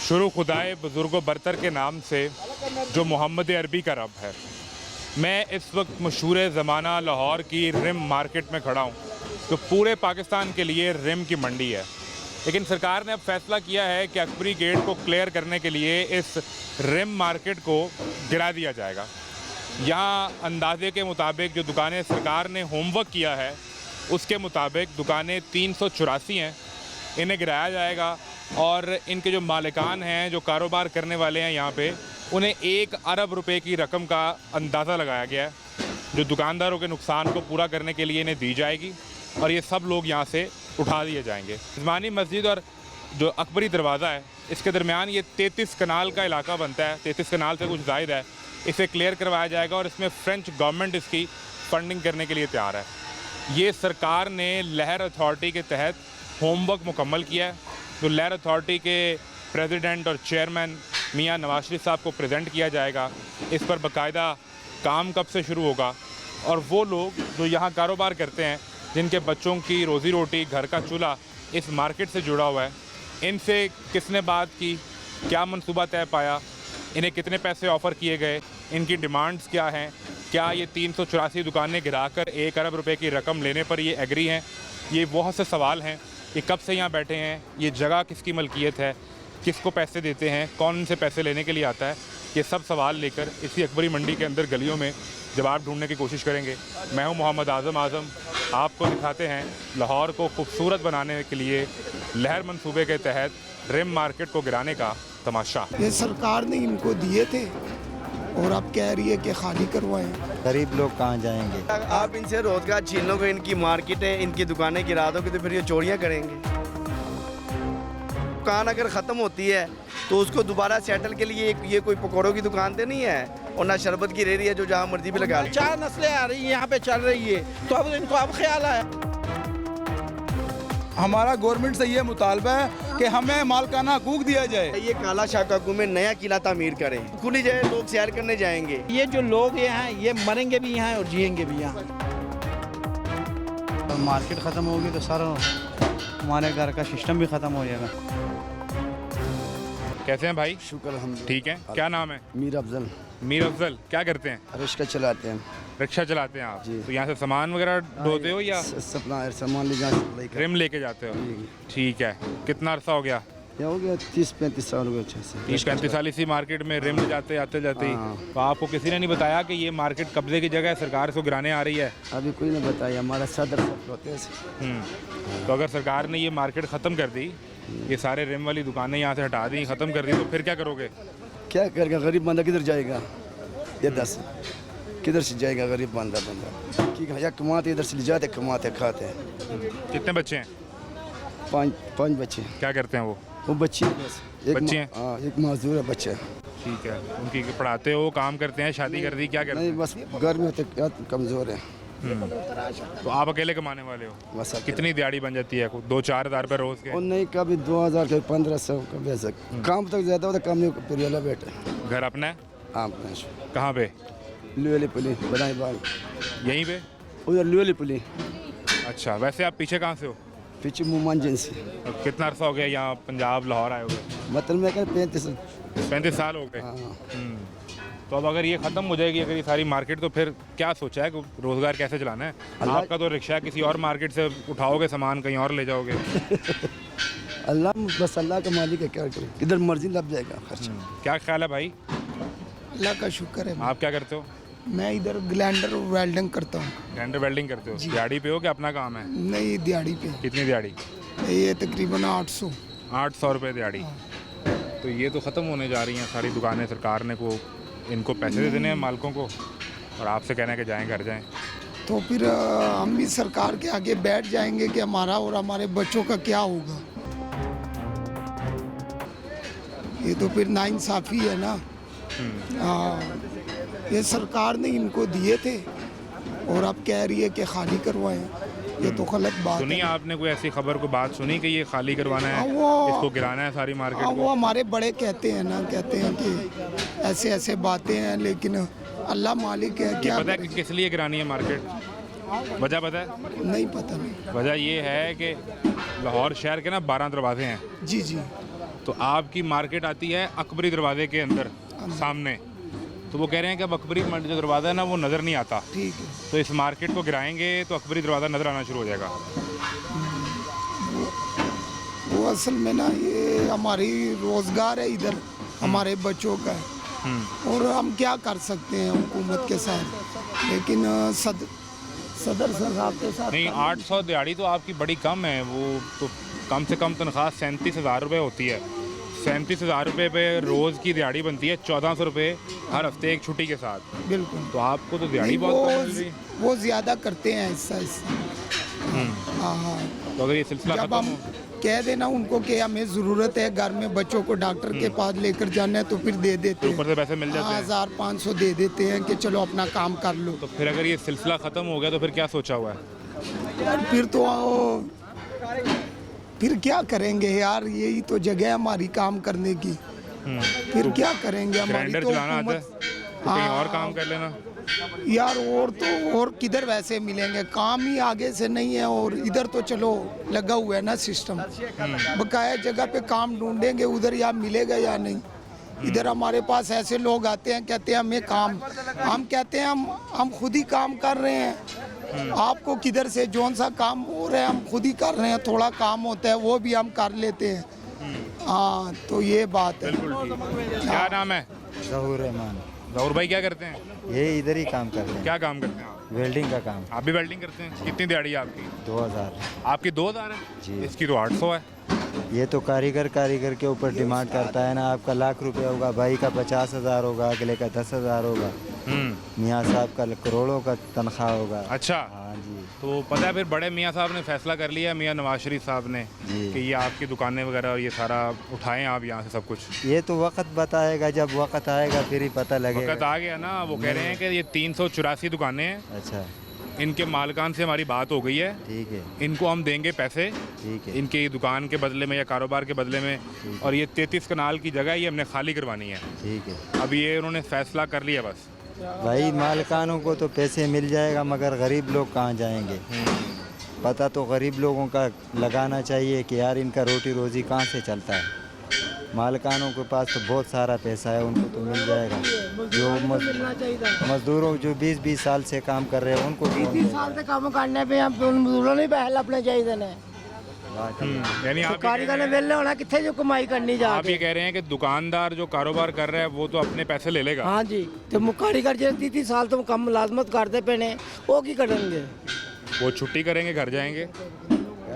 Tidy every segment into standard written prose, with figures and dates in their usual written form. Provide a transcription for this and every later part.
शुरू खुदाए बुज़ुर्ग बरतर के नाम से जो मोहम्मद अरबी का रब है। मैं इस वक्त मशहूर ज़माना लाहौर की रिम मार्केट में खड़ा हूँ, जो पूरे पाकिस्तान के लिए रिम की मंडी है। लेकिन सरकार ने अब फैसला किया है कि अकबरी गेट को क्लियर करने के लिए इस रिम मार्केट को गिरा दिया जाएगा। यहाँ अंदाजे के मुताबिक जो दुकानें सरकार ने होमवर्क किया है उसके मुताबिक दुकानें 384 हैं, इन्हें गिराया जाएगा और इनके जो मालिकान हैं, जो कारोबार करने वाले हैं यहाँ पे, उन्हें 1 अरब रुपए की रकम का अंदाज़ा लगाया गया है, जो दुकानदारों के नुकसान को पूरा करने के लिए इन्हें दी जाएगी और ये सब लोग यहाँ से उठा दिए जाएंगे। इस्मानी मस्जिद और जो अकबरी दरवाज़ा है, इसके दरमियान ये 33 कनाल का इलाका बनता है, 33 कनाल से कुछ ज़ायद है। इसे क्लियर करवाया जाएगा और इसमें फ़्रेंच गवर्नमेंट इसकी फ़ंडिंग करने के लिए तैयार है। ये सरकार ने लहर अथॉरिटी के तहत होमवर्क मुकम्मल किया है, जो लहर अथॉरिटी के प्रेसिडेंट और चेयरमैन मियां नवाज शरीफ साहब को प्रेजेंट किया जाएगा। इस पर बाकायदा काम कब से शुरू होगा और वो लोग जो यहाँ कारोबार करते हैं, जिनके बच्चों की रोज़ी रोटी, घर का चूल्हा इस मार्केट से जुड़ा हुआ है, इनसे किसने बात की, क्या मंसूबा तय पाया, इन्हें कितने पैसे ऑफ़र किए गए, इनकी डिमांड्स क्या हैं, क्या ये 384 दुकानें गिराकर 1 अरब रुपए की रकम लेने पर ये एग्री हैं। ये बहुत से सवाल हैं कि कब से यहाँ बैठे हैं, ये जगह किसकी मलकियत है, किसको पैसे देते हैं, कौन इनसे पैसे लेने के लिए आता है। ये सब सवाल लेकर इसी अकबरी मंडी के अंदर गलियों में जवाब ढूंढने की कोशिश करेंगे। मैं हूँ मोहम्मद आज़म, आपको दिखाते हैं लाहौर को खूबसूरत बनाने के लिए लहर मंसूबे के तहत रिम मार्केट को गिराने का तमाशा। ये सरकार ने इनको दिए थे और अब कह रही है कि खाली करवाएं। गरीब लोग कहाँ जाएंगे? आप इनसे रोजगार छीन लोगे, इनकी मार्केटें, इनकी दुकानें गिरा दोगे तो फिर ये चोरियां करेंगे। दुकान अगर ख़त्म होती है तो उसको दोबारा सेटल के लिए ये कोई पकौड़ों की दुकान तो नहीं है और ना शरबत की रेहड़ी है जो जहाँ मर्जी भी लगा ली। 4 नस्लें आ रही हैं यहाँ पे चल रही है, तो अब इनको अब ख्याल आया। हमारा गवर्नमेंट से ये मुतालबा है कि हमें मालकाना हकूक दिया जाए। ये काला शाकाकू में नया किला तामीर करें, खुली जाए, लोग सैर करने जाएंगे। ये जो लोग यहाँ हैं, ये मरेंगे भी यहाँ और जिएंगे भी यहाँ। मार्केट ख़त्म होगी तो सारा हमारे घर का सिस्टम भी ख़त्म हो जाएगा। कैसे हैं भाई? शुक्र अल्हम्दुलिल्लाह। ठीक है। क्या नाम है? मीर अफजल। मीर अफजल, क्या करते हैं? रिक्शा चलाते हैं। रिक्शा चलाते हैं आप? जी। तो यहाँ से सामान वगैरह ढोते हो या सामान ले जाए रिम लेके जाते हो? ठीक है। कितना अरसा हो गया? हो गया 30-35 साल हो गए। 30-35 साल इसी मार्केट में रिम ले जाते आते जाते ही। तो आपको किसी ने नहीं बताया कि ये मार्केट कब्जे की जगह है, सरकार इसको गिराने आ रही है? अभी कोई नहीं बताया, हमारा सदर होते हैं। तो अगर सरकार ने ये मार्केट ख़त्म कर दी, ये सारे रिम वाली दुकानें यहाँ से हटा दी, ख़त्म कर दी, तो फिर क्या करोगे? क्या करेगा? गरीब बंदा किधर जाएगा? ये 10 किधर से जाएगा गरीब बंदा? कि या कमाते इधर से ले जाते, कमाते खाते हैं। कितने बच्चे हैं? 5 बच्चे। क्या करते हैं वो? वो बच्चे बस बच्चे हैं? हाँ, एक मजदूर है बच्चे। ठीक है। उनकी पढ़ाते हो, काम करते हैं, शादी कर दी, क्या करते नहीं हैं? बस घर में होते कमज़ोर है। तो आप अकेले कमाने वाले हो? बस कितनी दिहाड़ी बन जाती है? 2-4 हज़ार रुपये रोज़ के? और नहीं, कभी 2000 कभी 1500 कभी ऐसा। काम तक ज़्यादा होता, कम नहीं परिवाला बेटा। घर अपना है? हाँ, कहाँ पे? लुएली पुली बनाई बाग, यहीं पे? उधर लुएली पुली। अच्छा, वैसे आप पीछे कहाँ से हो? पीछे मुमान जिनसी। और कितना अरसा हो गया यहाँ पंजाब लाहौर आए हुए? मतलब मैं कह 35 साल हो गए। तो अब अगर ये ख़त्म हो जाएगी, अगर ये सारी मार्केट, तो फिर क्या सोचा है कि रोज़गार कैसे चलाना है? आपका तो रिक्शा, किसी और मार्केट से उठाओगे सामान, कहीं और ले जाओगे? अल्लाह, बस अल्लाह का मालिक है, क्या करें, किधर मर्जी लग जाएगा खर्चा। क्या ख्याल है भाई? अल्लाह का शुक्र है। आप क्या करते हो? मैं इधर ग्लैंडर वेल्डिंग करता हूँ। ग्राइंडर वेल्डिंग करते हो? दिहाड़ी पे हो कि अपना काम है? नहीं, दिहाड़ी पे। कितनी दिहाड़ी? ये तकरीबन 800। 800 रुपये दिहाड़ी। तो ये तो ख़त्म होने जा रही हैं सारी दुकानें। सरकार ने को इनको पैसे दे देने हैं मालिकों को और आपसे कहना है कि जाएं, घर जाएं। तो फिर हम भी सरकार के आगे बैठ जाएंगे कि हमारा और हमारे बच्चों का क्या होगा। ये तो फिर नाइंसाफ़ी है ना। हाँ, ये सरकार ने इनको दिए थे और अब कह रही है कि खाली करवाएं। ये तो गलत बात सुनी है। आपने कोई ऐसी खबर को बात सुनी कि ये खाली करवाना है, इसको गिराना है सारी मार्केट हाँ, को? वो हमारे बड़े कहते हैं ना, कहते हैं कि ऐसे ऐसे बातें हैं, लेकिन अल्लाह मालिक है, क्या पता है कि करें? किस लिए गिरानी है मार्केट? वजह पता है? नहीं पता नहीं। वजह ये है कि लाहौर शहर के ना 12 दरवाजे हैं। जी जी। तो आपकी मार्केट आती है अकबरी दरवाजे के अंदर सामने, तो वो कह रहे हैं कि अब अकबरी जो दरवाज़ा है ना वो नज़र नहीं आता, ठीक है। तो इस मार्केट को गिराएंगे तो अकबरी दरवाज़ा नज़र आना शुरू हो जाएगा। वो असल में ना ये हमारी रोज़गार है इधर, हमारे बच्चों का है, और हम क्या कर सकते हैं हुकूमत के साथ। लेकिन सदर साहब के साथ नहीं, 800 दिहाड़ी तो आपकी बड़ी कम है, वो तो कम से कम तनख्वाह 37,000 रुपये होती है। 37,000 रुपये पे रोज़ की दिहाड़ी बनती है 1400 रुपये हर हफ्ते एक छुट्टी के साथ। बिल्कुल। तो आपको तो दिहाड़ी बहुत कम मिल रही है। वो ज़्यादा करते हैं ऐसा। हाँ, तो अगर ये सिलसिला जब खत्म हम हो, कह देना उनको कि हमें ज़रूरत है घर में बच्चों को डॉक्टर के पास लेकर जाना है, तो फिर दे देते ऊपर हैं, से पैसे मिल जाते हैं। 1500 दे देते हैं कि चलो अपना काम कर लो। तो फिर अगर ये सिलसिला ख़त्म हो गया तो फिर क्या सोचा हुआ है? और फिर तो फिर क्या करेंगे यार, यही तो जगह है हमारी काम करने की। फिर क्या करेंगे, हमारी ग्राइंडर तो चलाना आता है हुकूमत। तो कहीं और काम कर लेना। यार और किधर वैसे मिलेंगे, काम ही आगे से नहीं है, और इधर तो चलो लगा हुआ है ना सिस्टम, बकाया जगह पे काम ढूंढेंगे उधर या मिलेगा या नहीं। इधर हमारे पास ऐसे लोग आते हैं, कहते हैं हमें काम, हम कहते हैं हम खुद ही काम कर रहे हैं, आपको किधर से जौन सा काम हो रहा है हम खुद ही कर रहे हैं, थोड़ा काम होता है वो भी हम कर लेते हैं। हाँ, तो ये बात है। क्या नाम है? ज़हूर रहमान। ज़हूर भाई क्या करते हैं? ये इधर ही काम करते हैं, क्या काम करते हैं आप? वेल्डिंग का काम। आप भी वेल्डिंग करते हैं? कितनी दिहाड़ी है आपकी? 2000। आपकी 2000 है जी। इसकी तो 800 है। ये तो कारीगर के ऊपर डिमांड करता है ना, आपका लाख रुपए होगा, भाई का 50,000 होगा, अगले का 10,000 होगा, मियाँ साहब का करोड़ों का तनख्वाह होगा। अच्छा, हाँ जी। तो पता है फिर बड़े मियाँ साहब ने फैसला कर लिया, मियाँ नवाज शरीफ साहब ने, जी। कि ये आपकी दुकानें वगैरह और ये सारा उठाएं आप यहाँ से सब कुछ। ये तो वक्त बताएगा, जब वक्त आएगा फिर ही पता वक्त लगेगा। आ गया ना, वो कह रहे हैं कि ये 384 दुकानें हैं, अच्छा, इनके मालिकान से हमारी बात हो गई है, ठीक है, इनको हम देंगे पैसे ठीक है, इनकी दुकान के बदले में या कारोबार के बदले में, और ये 33 कनाल की जगह ये हमने खाली करवानी है। ठीक है। अब ये उन्होंने फैसला कर लिया बस। भाई मालिकानों को तो पैसे मिल जाएगा, मगर गरीब लोग कहाँ जाएंगे? पता तो गरीब लोगों का लगाना चाहिए कि यार इनका रोटी रोज़ी कहाँ से चलता है। मालिकानों के पास तो बहुत सारा पैसा है, उनको तो मिल जाएगा। जो मजदूरों जो 20-20 साल से काम कर रहे हैं उनको 30 साल से काम करने पे हम मजदूरों ने पहले अपने चाहिए ने, यानी आप कारीगर ने वेले होना कितने जो कमाई करनी आप जाके। ये कह रहे हैं कि दुकानदार जो कारोबार कर रहा है वो तो अपने पैसे ले लेगा। हाँ जी, तो कारीगर जो 30 साल तो कम मुलाजमत करते पे ने, वो की करेंगे? वो छुट्टी करेंगे, घर जाएंगे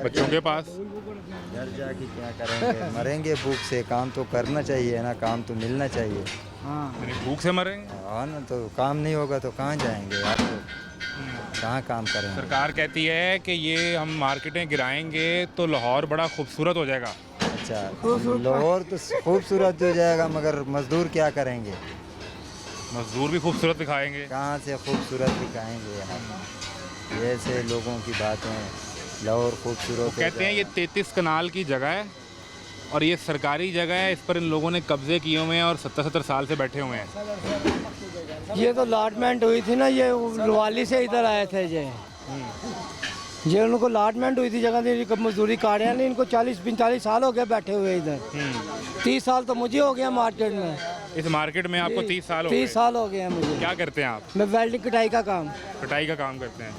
बच्चों के पास। घर जाके क्या करेंगे? मरेंगे भूख से। काम तो करना चाहिए ना, काम तो मिलना चाहिए। यानी भूख से मरेंगे। हाँ ना, तो काम नहीं होगा तो कहाँ जाएंगे यार, तो कहाँ काम करेंगे? सरकार कहती है कि ये हम मार्केटें गिराएंगे तो लाहौर बड़ा खूबसूरत हो जाएगा। अच्छा, लाहौर तो खूबसूरत हो जाएगा, मगर मजदूर क्या करेंगे? मजदूर भी खूबसूरत दिखाएंगे। कहाँ से खूबसूरत दिखाएंगे यार? ये ऐसे लोगों की बातें, लाहौर खूबसूरत कहते हैं ये 33 कनाल की जगह है और ये सरकारी जगह है, इस पर इन लोगों ने कब्जे किए हुए हैं और 70-70 साल से बैठे हुए हैं। ये तो अलॉटमेंट हुई थी ना, ये लवाली से इधर आए थे ये उनको अलॉटमेंट हुई थी जगह थी, मजदूरी काटे हैं, इनको 40-45 साल हो गए बैठे हुए इधर। 30 साल तो मुझे हो गया मार्केट में। इस मार्केट में आपको 30 साल हो गए। 30 साल हो गए हैं मुझे। क्या करते हैं आप? मैं वेल्डिंग कटाई का काम। कटाई का काम करते हैं।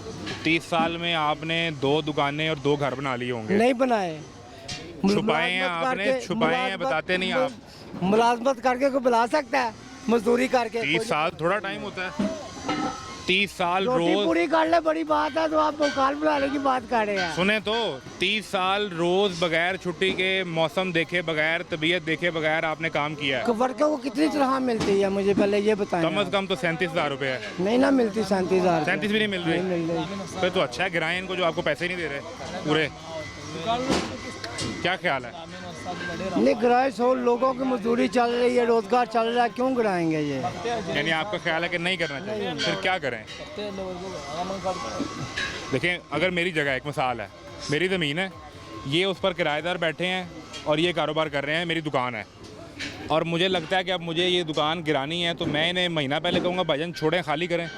30 साल में आपने 2 दुकानें और 2 घर बना लिए होंगे। नहीं बनाए, छुपाए हैं आपने, छुपाए हैं, बताते नहीं आप। मुलाजमत करके कोई बुला सकता है मजदूरी करके? 30 साल थोड़ा टाइम होता है। 30 साल रोटी रोज पूरी कर ले बड़ी बात है, तो आप मुकाल बुलाने की बात कर रहे हैं। सुने तो 30 साल रोज बगैर छुट्टी के, मौसम देखे बगैर, तबीयत देखे बगैर आपने काम किया है। वर्कर को कितनी तनख्वाह मिलती है मुझे पहले ये बताएं। कम से कम तो 37,000 रुपये है। नहीं ना मिलती 37,000। 37 भी नहीं मिल रही। फिर तो अच्छा है, गिराएं इनको जो आपको पैसे ही नहीं दे रहे पूरे। क्या ख्याल है? नहीं गिराए, 100 लोगों की मजदूरी चल रही है, रोजगार चल रहा है, क्यों गिराएंगे ये? यानी आपका ख्याल है कि नहीं करना चाहिए, फिर क्या करें? देखें, अगर मेरी जगह, एक मिसाल है, मेरी ज़मीन है, ये उस पर किराएदार बैठे हैं और ये कारोबार कर रहे हैं, मेरी दुकान है, और मुझे लगता है कि अब मुझे ये दुकान गिरानी है, तो मैं इन्हें महीना पहले कहूँगा भाईजान छोड़ें, खाली करें।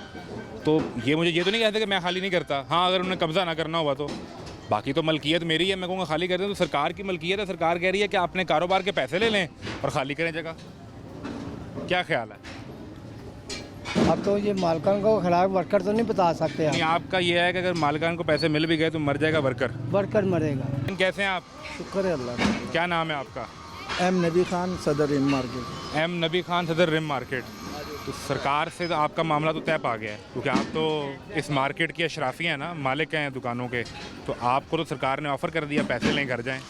तो ये मुझे ये तो नहीं कहते कि मैं खाली नहीं करता। हाँ, अगर उन्हें कब्ज़ा ना करना हुआ तो बाकी तो मलकियत मेरी है, मैं कहूँगा खाली कर दें। तो सरकार की मलकियत है, सरकार कह रही है कि आपने कारोबार के पैसे ले लें और खाली करें जगह। क्या ख्याल है? अब तो ये मालकान को खिलाफ वर्कर तो नहीं बता सकते नहीं, आपका ये है कि अगर मालिकान को पैसे मिल भी गए तो मर जाएगा वर्कर। वर्कर मरेगा। कैसे हैं आप? शुक्र है अल्लाह का। क्या नाम है आपका? एम नबी खान, सदर रिम मार्केट। एम नबी खान, सदर रिम मार्केट। तो सरकार से तो आपका मामला तो तय पा गया है, क्योंकि आप तो इस मार्केट की अशराफी हैं ना, मालिक हैं दुकानों के। तो आपको तो सरकार ने ऑफ़र कर दिया पैसे लें घर जाएं।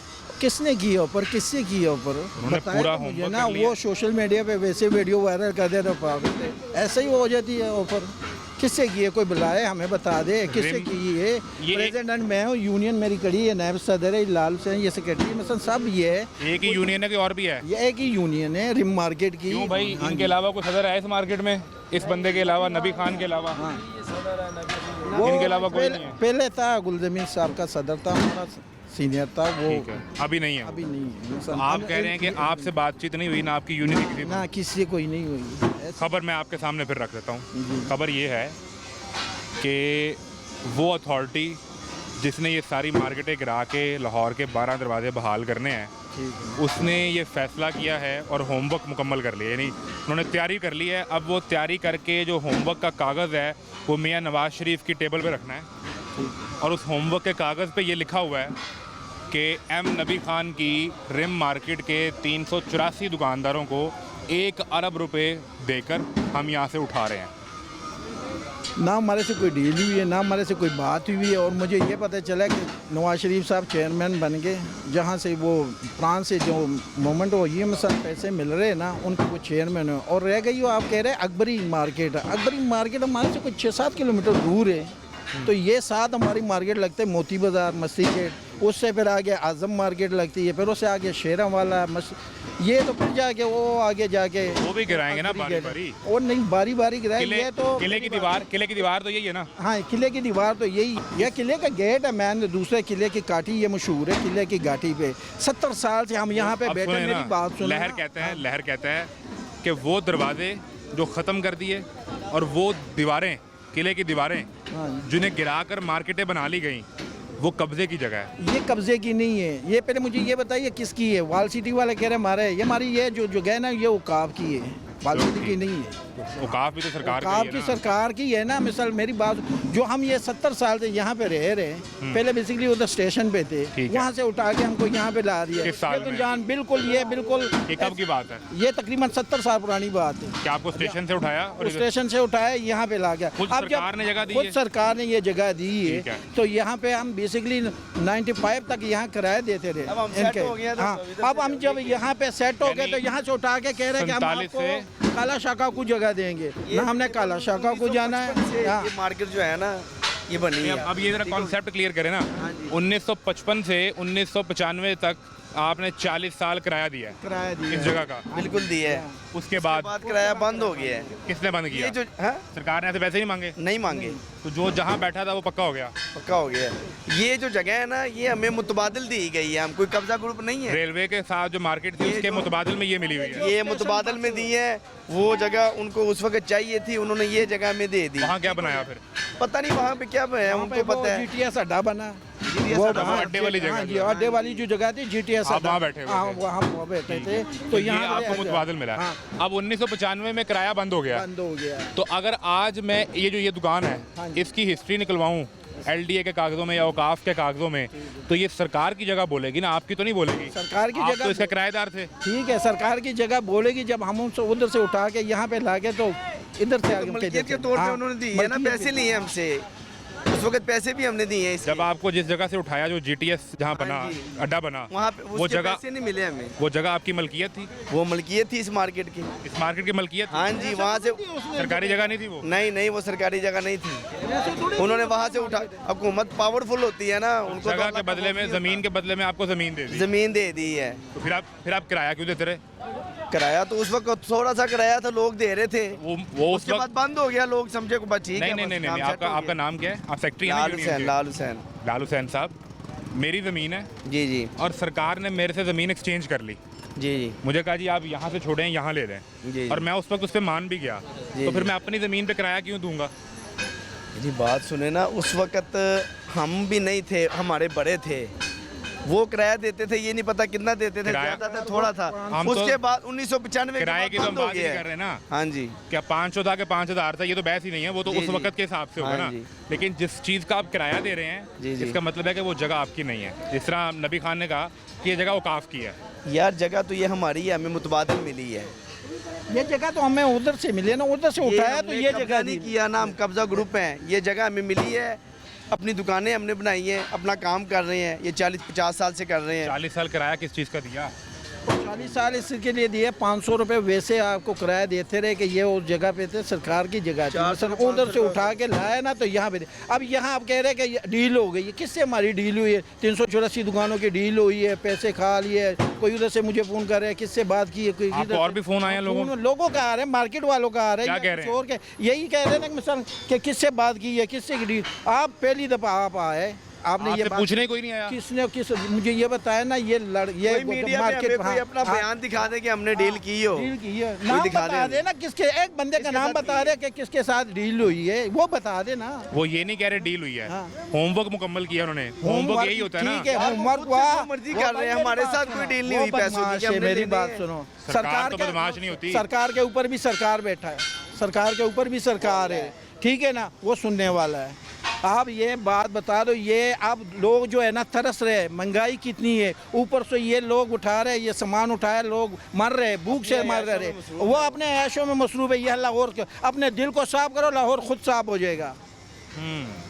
किसने किया ऊपर, किससे किया ऊपर? उन्होंने बताया पूरा तो मुझे होमवर्क ना, कर लिया। वो सोशल मीडिया पे वैसे वीडियो वायरल कर दे तो पागल थे। ऐसे ही हो जाती है ऑफर। किससे की है? कोई बुलाए हमें बता दे किससे रिम- की है। ये- प्रेसिडेंट मैं हूँ, यूनियन मेरी कड़ी है, नायब सदर है, लाल हुसैन ये सेक्रेटरी, मतलब सब ये है। एक ही यूनियन है कि और भी है? ये एक ही यूनियन है रिम मार्केट की। क्यों भाई, हाँ इनके जी। अलावा कोई सदर है इस मार्केट में? इस बंदे के अलावा, नबी खान के अलावा? हाँ। इनके अलावा कोई नहीं है? पहले था गुलजमीन साहब का सदर था, हमारा सीनियर था वो। ठीक है, अभी नहीं है। अभी नहीं है। तो आप कह रहे हैं कि आपसे बातचीत नहीं हुई ना आपकी यूनियन की किसी ना किसी से कोई नहीं हुई ऐसे- खबर मैं आपके सामने फिर रख देता हूँ। जी। खबर ये है कि वो अथॉरिटी जिसने ये सारी मार्केटें गिरा के लाहौर के 12 दरवाजे बहाल करने हैं, उसने ये फैसला किया है और होमवर्क मुकम्मल कर लिया। यानी उन्होंने तैयारी कर ली है। अब वो तैयारी करके जो होमवर्क का कागज़ है वो मियाँ नवाज़ शरीफ की टेबल पे रखना है। और उस होमवर्क के कागज़ पे ये लिखा हुआ है कि एम नबी खान की रिम मार्केट के 384 दुकानदारों को 1 अरब रुपए देकर हम यहाँ से उठा रहे हैं। ना हमारे से कोई डील हुई है, ना हमारे से कोई बात हुई है। और मुझे ये पता चला कि नवाज शरीफ साहब चेयरमैन बन गए, जहाँ से वो फ्रांस से जो मूवमेंट हो ये मसल पैसे मिल रहे हैं ना, उनको वो चेयरमैन है। और रह गई वो आप कह रहे हैं अकबरी मार्केट। अकबरी मार्केट हमारे से कुछ 6-7 किलोमीटर दूर है। तो ये साथ हमारी मार्केट लगते हैं मोती बाज़ार, मस्ती गेट, उससे फिर आगे आज़म मार्केट लगती है, फिर उससे आगे शेरा वाला ये तो फिर जाके वो आगे जाके वो भी गिराएंगे ना बारी बारी? और नहीं बारी बारी गिराएंगे। ये तो किले की दीवार तो यही है ना? हाँ, किले की दीवार तो यही। यह किले का गेट है। मैंने दूसरे किले की काठी, ये मशहूर है किले की घाटी पे। 70 साल से हम यहाँ पे अब बैठे। सुने मेरी ना, बात सुनो लहर ना। कहते हैं कि वो दरवाजे जो ख़त्म कर दिए और वो दीवारें, किले की दीवारें हाँ। जिन्हें गिराकर मार्केटें बना ली गई, वो कब्जे की जगह है। ये कब्जे की नहीं है। ये पहले मुझे ये बताइए किसकी है? वाल सिटी वाले कह रहे हमारे, ये हमारी ये जो जगह है ना, ये औकाफ की है, वाल सिटी की नहीं है। औकाफ भी तो सरकार की औकाफ है की ना? सरकार की है ना। मिसाल मेरी बात, जो हम ये 70 साल से यहाँ पे रह रहे हैं, पहले बेसिकली उधर स्टेशन पे थे, ठीक है। वहाँ से उठा के हमको यहाँ पे ला दिया। किस साल ये तो में? जान बिल्कुल, ये बिल्कुल ये कब की बात है? ये तकरीबन 70 साल पुरानी बात है। क्या आपको स्टेशन से उठाया और इधर- स्टेशन से उठाया, यहाँ पे ला गया। खुद अब जब सरकार ने जगह दी खुद है? सरकार ने ये जगह दी है, ठीक है। तो यहाँ पे हम बेसिकली 95 तक यहाँ किराया देते रहे। अब हम सेट हो गए हैं तो हाँ, इधर अब हम जब यहाँ पे सेट हो गए यानी तो यहाँ से उठा के कह रहे हैं कि हम 47 आपको काला शाखा को जगह देंगे ना। हमने काला शाखा को जाना है। हाँ। ये मार्केट जो है ना, ये बनी है। अब ये जरा कॉन्सेप्ट क्लियर करें ना। 1955 से 1995 तक आपने 40 साल किराया दिया है किराया दिया इस जगह का। बिल्कुल दी है। उसके बाद बात किराया बंद हो गया है। किसने बंद किया? ये जो हाँ, सरकार ने ऐसे पैसे नहीं मांगे? नहीं मांगे, तो जो जहाँ बैठा था वो पक्का हो गया। पक्का हो गया है। ये जो जगह है ना, ये हमें मुतबादिल दी गई है। हम कोई कब्जा ग्रुप नहीं है। रेलवे के साथ जो मार्केट थी ये उसके जो- मुतबादिल में ये मिली हुई है। ये मुतबादल में दी है। वो जगह उनको उस वक्त चाहिए थी, उन्होंने ये जगह में दे दी। वहाँ क्या बनाया फिर? पता नहीं वहाँ पे क्या है, उनको पता है। GTS अड्डा बना। GTS अड्डा, हाँ, अड्डे वाली जगह हाँ जी, जो है। अड्डे वाली जो जगह थी GTS आप अड्डा। वहाँ बैठे हुए हाँ, थे। वहाँ बैठे थे। तो तो ये यहाँ आपको मुतबादिल मिला। हाँ, अब 1995 में किराया बंद हो गया। बंद हो गया। तो अगर आज मैं ये दुकान हाँ है जी। इसकी हिस्ट्री निकलवाऊं LDA के कागजों में या औकाफ के कागजों में, तो ये सरकार की जगह बोलेगी ना, आपकी तो नहीं बोलेगी। सरकार की आप जगह तो इसके किराएदार थे। ठीक है, सरकार की जगह बोलेगी। जब हम उनसे उधर से उठा के यहाँ पे ला के तो इधर से आगे मलकियत के तौर पे उन्होंने दी है ना, पैसे लिए हमसे। उस वक्त पैसे भी हमने दिए हैं इसके। जब आपको जिस जगह से उठाया, जो GTS जहाँ बना, हाँ जी। अड्डा बना, वहाँ पे वो उसके जगह पैसे नहीं मिले हमें। वो जगह आपकी मलकियत थी? वो मलकियत थी इस मार्केट की। इस मार्केट की मलकियत थी? हाँ जी, वहाँ से सरकारी जगह नहीं थी वो? नहीं, वो सरकारी जगह नहीं थी। उन्होंने वहाँ से उठा, हुकूमत पावरफुल होती है ना, उनको जगह तो के बदले में, ज़मीन के बदले में आपको ज़मीन दे दी। जमीन दे दी है। तो फिर आप किराया क्यों देते रहे? किराया तो उस वक्त थोड़ा सा किराया था, लोग दे रहे थे। वो उस उसके बाद वक्त बंद हो गया, लोग समझे को बस ठीक है। नहीं, बस काम सेट आपका हो आपका गया। नाम क्या है? आप सेक्रेटरी हैं ना लाल यूनियन हुसैन, के? लाल हुसैन। लाल हुसैन साहब, मेरी ज़मीन है जी जी और सरकार ने मेरे से ज़मीन एक्सचेंज कर ली। जी जी मुझे कहा जी आप यहाँ से छोड़ें, यहाँ ले लें, जी। और मैं उस वक्त उस पर मान भी गया। जी, तो फिर जी। मैं अपनी ज़मीन पे किराया क्यों दूंगा? जी बात सुने ना, उस वक्त हम भी नहीं थे, हमारे बड़े थे, वो किराया देते थे, ये नहीं पता कितना देते थे, किराया? ज्यादा था थोड़ा था। हम तो उसके बाद 1995 किराए की तो हम बात ही नहीं कर रहे ना। हाँ जी, क्या 500 था कि 5000 था, ये तो बहस ही नहीं है, वो तो जी, उस जी। वक्त के हिसाब से होगा हाँ ना। जी। लेकिन जिस चीज़ का आप किराया दे रहे हैं, जी, जी। इसका मतलब है कि वो जगह आपकी नहीं है। जिस तरह नबी खान ने कहा कि ये जगह औकाफ की है। यार जगह तो ये हमारी है, हमें मुतबादिल मिली है। ये जगह तो हमें उधर से मिली है ना, उधर से उठाया तो हमने ये कब्जा जगह नहीं दी। किया ना, हम कब्जा ग्रुप हैं। ये जगह हमें मिली है, अपनी दुकानें हमने बनाई हैं, अपना काम कर रहे हैं, ये 40-50 साल से कर रहे हैं। 40 साल किराया किस चीज़ का दिया? 40 साल इसके लिए दिए, 500 रुपये वैसे आपको किराया देते रहे कि ये उस जगह पे थे, सरकार की जगह थी। सर उधर से उठा के लाया ना तो यहाँ पे दे। अब यहाँ आप कह रहे हैं कि डील हो गई है, किससे हमारी डील हुई है? 384 दुकानों की डील हुई है, पैसे खा लिए, कोई उधर से मुझे फ़ोन कर रहे हैं, किससे बात की है, कोई आपको इधर और से- भी फ़ोन आए हैं लोगों का आ रहे हैं, मार्केट वालों का आ रहे क्या हैं, कह रहे हैं? और के यही कह रहे हैं ना कि मिसाल कि किससे बात की है, किससे की डील। आप पहली दफ़ा आप आए, आपने ये आपसे बात पूछने कोई नहीं आया? किस मुझे ये बताया ना, ये कोई मीडिया में हमें कोई अपना बयान दिखा दे कि हमने डील की हो। डील की है, नाम दिखा बता दे। दे ना, किसके एक बंदे का नाम बता दे कि किसके साथ डील हुई है, वो बता दे ना। वो ये नहीं कह रहे डील हुई है, हाँ। होमवर्क मुकम्मल किया उन्होंने। होमवर्क यही होता है ना। ठीक है, होमवर्क खुद से जो मर्जी कर रहे हैं, हमारे साथ कोई डील नहीं हुई पैसों की कि हमने मेरी लेने बात हैं। सुनो, सरकार तो के- बदमाश नहीं होती। सरकार के ऊपर भी सरकार बैठा है, सरकार के ऊपर भी सरकार है, ठीक है ना, वो सुनने वाला है। आप ये बात बता दो, ये अब लोग जो है ना तरस रहे हैं, महंगाई कितनी है, ऊपर से ये लोग उठा रहे हैं, ये सामान उठाए, लोग मर रहे हैं, भूख से मर रहे हैं, वो अपने ऐशों में मसरूफ है। यह लाहौर अपने दिल को साफ करो, लाहौर खुद साफ हो जाएगा।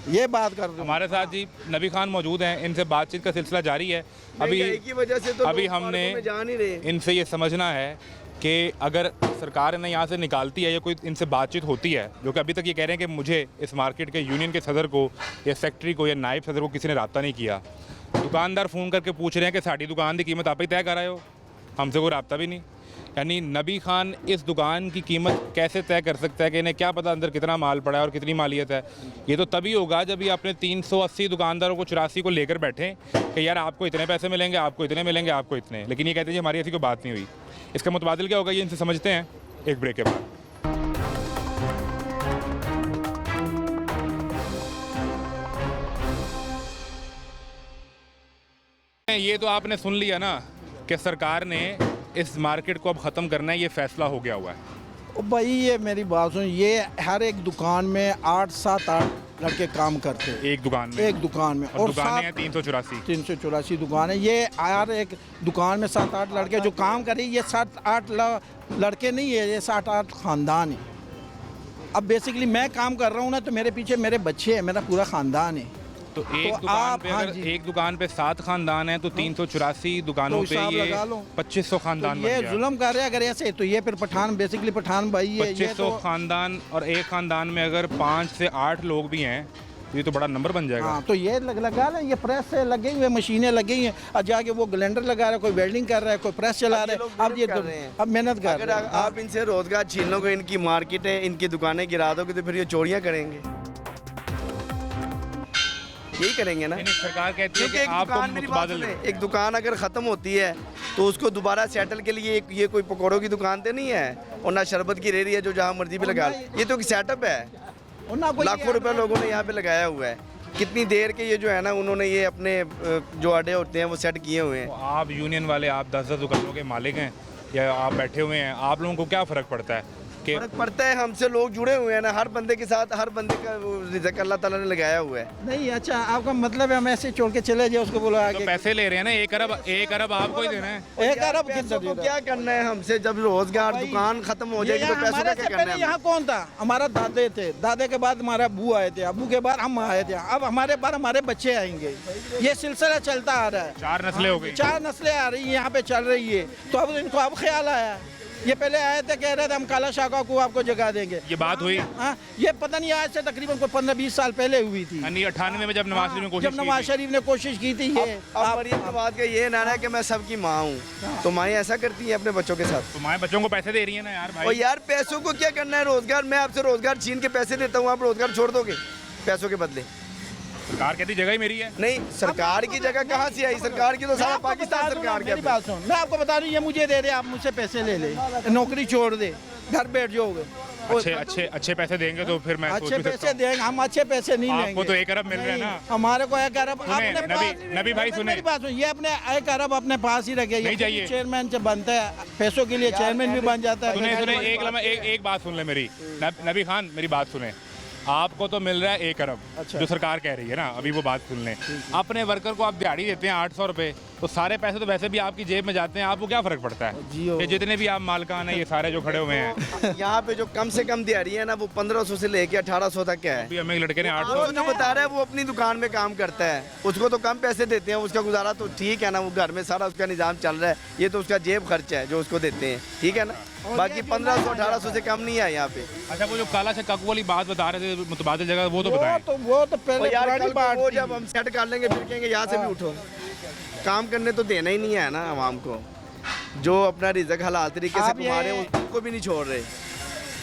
ये बात कर दो। हमारे साथ जी नबी खान मौजूद हैं, इनसे बातचीत का सिलसिला जारी है। अभी महंगाई की वजह से तो अभी लोग हमने पार्कों में जा नहीं रहे। इनसे ये समझना है कि अगर सरकार ने यहाँ से निकालती है या कोई इनसे बातचीत होती है, जो कि अभी तक ये कह रहे हैं कि मुझे इस मार्केट के यूनियन के सदर को या सेक्रेटरी को या नायब सदर को किसी ने रब्ता नहीं किया। दुकानदार फ़ोन करके पूछ रहे हैं कि साड़ी दुकान की कीमत आप ही तय कर रहे हो, हमसे कोई रब्ता भी नहीं। यानी नबी खान इस दुकान की कीमत कैसे तय कर सकता है कि इन्हें क्या पता अंदर कितना माल पड़ा है और कितनी मालियत है। ये तो तभी होगा जब ये अपने 380 दुकानदारों को 84 को लेकर बैठें कि यार आपको इतने पैसे मिलेंगे, आपको इतने मिलेंगे, आपको इतने। लेकिन ये कहते हैं जी हमारी ऐसी कोई बात नहीं हुई। इसका मुतबादिल क्या होगा ये इनसे समझते हैं एक ब्रेक के बाद। ये तो आपने सुन लिया ना कि सरकार ने इस मार्केट को अब ख़त्म करना है, ये फैसला हो गया हुआ है। ओ भाई ये मेरी बात सुन, ये हर एक दुकान में 8-7-8 लड़के काम करते हैं, एक दुकान में, एक दुकान में, और दुकानें हैं 384। 384 दुकानें। ये हर एक दुकान में 7-8 लड़के जो काम कर रहे हैं, ये 7-8 लड़के नहीं है, ये 7-8 ख़ानदान है। अब बेसिकली मैं काम कर रहा हूँ ना, तो मेरे पीछे मेरे बच्चे हैं, मेरा पूरा ख़ानदान है। तो एक तो दुकान आप- पे हाँ अगर जी। एक दुकान पे 7 खानदान हैं तो 384 दुकानों तो पे हिसाब ये लगा लो। 2500 खानदान तो ये बन गया। जुल्म कर रहे हैं अगर ऐसे, तो ये फिर पठान बेसिकली पठान भाई है। ये 2500 तो खानदान और एक खानदान में अगर 5 से 8 लोग भी हैं तो ये तो बड़ा नंबर बन जाएगा। हाँ, तो ये लगा लें, ये प्रेस से लगे हुए मशीनें लगी हैं, और जाके वो ग्लेंडर लगा रहा है, कोई वेल्डिंग कर रहा है, कोई प्रेस चला रहा है। अब ये कर रहे हैं। अब मेहनत कर अगर रहे हैं। आप इनसे रोजगार छीन लोगे, इनकी मार्केट है, इनकी दुकानें गिरा दोगे, तो फिर ये चोरियां करेंगे, यही करेंगे ना। यानी सरकार कहती है क्योंकि कि एक आपको दुकान, मेरी बात मुतबादिल सुने, एक दुकान अगर ख़त्म होती है तो उसको दोबारा सेटल के लिए ये कोई पकौड़ों की दुकान तो नहीं है, और ना शरबत की रेहड़ी है जो जहाँ मर्जी पे लगा ले। ये तो एक सेटअप है, और ना कोई लाखों रुपए लोगों ने यहाँ पे लगाया हुआ है। कितनी देर के ये जो है ना, उन्होंने ये अपने जो अड्डे होते हैं वो सेट किए हुए हैं। तो आप यूनियन वाले, आप 10-10 दुकानों के मालिक हैं या आप बैठे हुए हैं, आप लोगों को क्या फ़र्क पड़ता है कि फर्क पड़ता है, हमसे लोग जुड़े हुए हैं ना, हर बंदे के साथ, हर बंदे का वो रिज़्क अल्लाह ताला ने लगाया हुआ है। नहीं। अच्छा, आपका मतलब है हम ऐसे छोड़ के चले जाए, उसको बोला तो आगे पैसे ले रहे हैं ना, 1 अरब आपको ही देना है। 1 अरब पैसों को कितना क्या करना है हमसे, जब रोजगार दुकान खत्म हो जाएगी तो पैसों का क्या करना है यहाँ कौन था? हमारा दादे थे, दादे के बाद हमारा अबू आए थे, अबू के बाद हम आए थे, अब हमारे बाद हमारे बच्चे आएंगे। ये सिलसिला चलता आ रहा है, 4 नस्लें हो गई। 4 नस्लें आ रही हैं, यहाँ पे चल रही है। तो अब इनको अब ख्याल आया। ये पहले आए थे, कह रहे थे हम काला शाका को आपको जगह देंगे। ये बात हुई हाँ, ये पता नहीं आज से तकरीबन कोई 15-20 साल पहले हुई थी, यानी 98 में जब नवाज शरीफ ने कोशिश जब नवाज की थी। शरीफ ने कोशिश की थी। ये अब मरियम नवाज का ये नारा है कि मैं सबकी माँ हूँ, तो माएँ ऐसा करती हैं अपने बच्चों के साथ। तो माएँ बच्चों को पैसे दे रही है ना यार और भाई। यार पैसों को क्या करना है, रोजगार, मैं आपसे रोजगार छीन के पैसे देता हूँ, आप रोजगार छोड़ दोगे पैसों के बदले? सरकार कहती जगह ही मेरी है। नहीं, सरकार की जगह कहाँ से आई? सरकार की तो सारा पाकिस्तान सरकार मेरी बात सुन, मैं आपको बता रही हूँ, ये मुझे दे दे, आप मुझसे पैसे ले ले, नौकरी छोड़ दे, घर बैठ जाओगे। अच्छे पैसे देंगे तो फिर मैं सोच अच्छे भी सकता पैसे हूँ। देंगे, हम अच्छे पैसे नहीं लेंगे। आपको तो 1 अरब मिल रहा है ना। हमारे को 1 अरब सुने, नबी भाई सुने। मेरी बात सुनिए, ये अपने 1 अरब अपने पास ही रखे। नहीं चाहिए। चेयरमैन से बनता है, पैसों के लिए चेयरमैन भी बन जाता है। सुने एक बात सुन ले मेरी। नबी खान मेरी बात सुने। आपको तो मिल रहा है 1 अरब, अच्छा। जो सरकार कह रही है ना, अभी वो बात सुन लें। अपने वर्कर को आप दिहाड़ी देते हैं 800 रुपये, तो सारे पैसे तो वैसे भी आपकी जेब में जाते हैं, आपको क्या फ़र्क पड़ता है? ये जितने भी आप मालकान हैं, ये सारे जो खड़े हुए हैं। यहाँ पे जो कम से कम दिहाड़ी है ना, वो 1500 से लेके 1800 तक है। अभी हमें एक लड़के ने 800 वो जो बता रहा है वो अपनी दुकान में काम करता है, उसको तो कम पैसे देते हैं, उसका गुजारा तो ठीक है ना, वो घर में सारा उसका निज़ाम चल रहा है, ये तो उसका जेब खर्च है जो उसको देते हैं, ठीक है ना। बाकी 1500-1800 से कम नहीं है यहाँ पे। अच्छा, वो जो काला शक्कू वाली बात बता रहे थे मुतबादिल जगह, वो तो बताएं। वो तो पहले यार पुरानी कल को बात वो थी। जब हम सेट कर लेंगे फिर कहेंगे यहाँ से भी उठो। काम करने तो देना ही नहीं है ना आवाम को, जो अपना रिज़्क हलाल तरीके से आप कमा रहे ये- हैं उसको भी नहीं छोड़ रहे।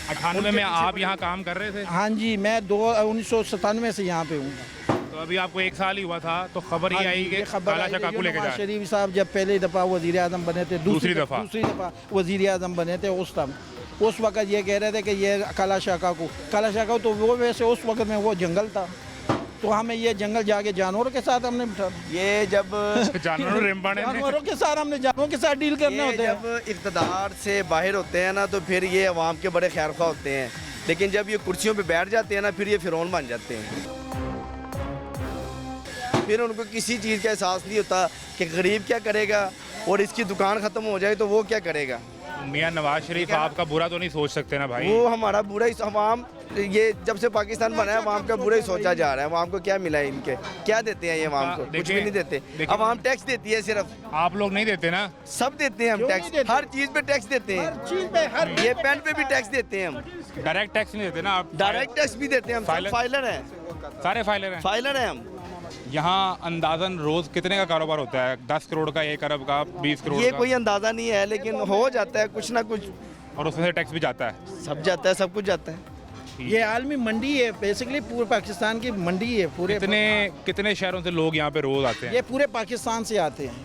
98 में आप यहाँ काम कर रहे थे, हाँ जी, मैं 1997 से यहाँ पे हूँ। तो अभी आपको 1 साल ही हुआ था, तो खबर ये आई कि काला शक्कू लेके नवाज जा। शरीफ साहब जब पहली दफ़ा वज़ीर आज़म बने थे, दूसरी दफ़ा वज़ीर आज़म बने थे, उस वक्त ये कह रहे थे कि ये काला शक्कू तो वो वैसे उस वक्त में वो जंगल था, तो हमें ये जंगल जाके जानवरों के साथ हमने बिठा, ये जब जानवरों रिम्बाने जानवरों के साथ हमने जानवरों के साथ डील करने ये होते हैं। जब इक़्तिदार से बाहर होते हैं ना, तो फिर ये अवाम के बड़े खैरख्वाह होते हैं, लेकिन जब ये कुर्सियों पे बैठ जाते हैं ना, फिर ये फिरौन बन जाते हैं। फिर उनको किसी चीज़ का एहसास नहीं होता कि गरीब क्या करेगा, और इसकी दुकान ख़त्म हो जाए तो वो क्या करेगा। मियाँ नवाज शरीफ आपका बुरा तो नहीं सोच सकते ना भाई? वो हमारा बुरा ही, अवाम ये जब से पाकिस्तान बना है अवाम का बुरा ही सोचा जा रहा है। अवाम को क्या मिला है, इनके क्या देते हैं ये अवाम को? कुछ भी नहीं देते। अवाम टैक्स देती है सिर्फ, आप लोग नहीं देते ना? सब देते हैं हम क्यों नहीं टैक्स, देते? हर चीज़ पे टैक्स देते हैं, हर चीज़ पे ये पेन पे भी टैक्स देते हैं हम, डायरेक्ट टैक्स नहीं देते ना आप? डायरेक्ट टैक्स भी देते हैं हम, सब फाइलर हैं, सारे फाइलर हैं। फाइलर हैं हम। यहाँ अंदाजन रोज कितने का कारोबार होता है? 10 करोड़ का, 1 अरब का, 20 करोड़ ये का? कोई अंदाज़ा नहीं है, लेकिन हो जाता है कुछ ना कुछ, और उसमें से टैक्स भी जाता है। सब जाता है, सब कुछ जाता है। ये आलमी मंडी है, बेसिकली पूरे पाकिस्तान की मंडी है। पूरे कितने शहरों से लोग यहाँ पे रोज आते हैं? ये पूरे पाकिस्तान से आते हैं,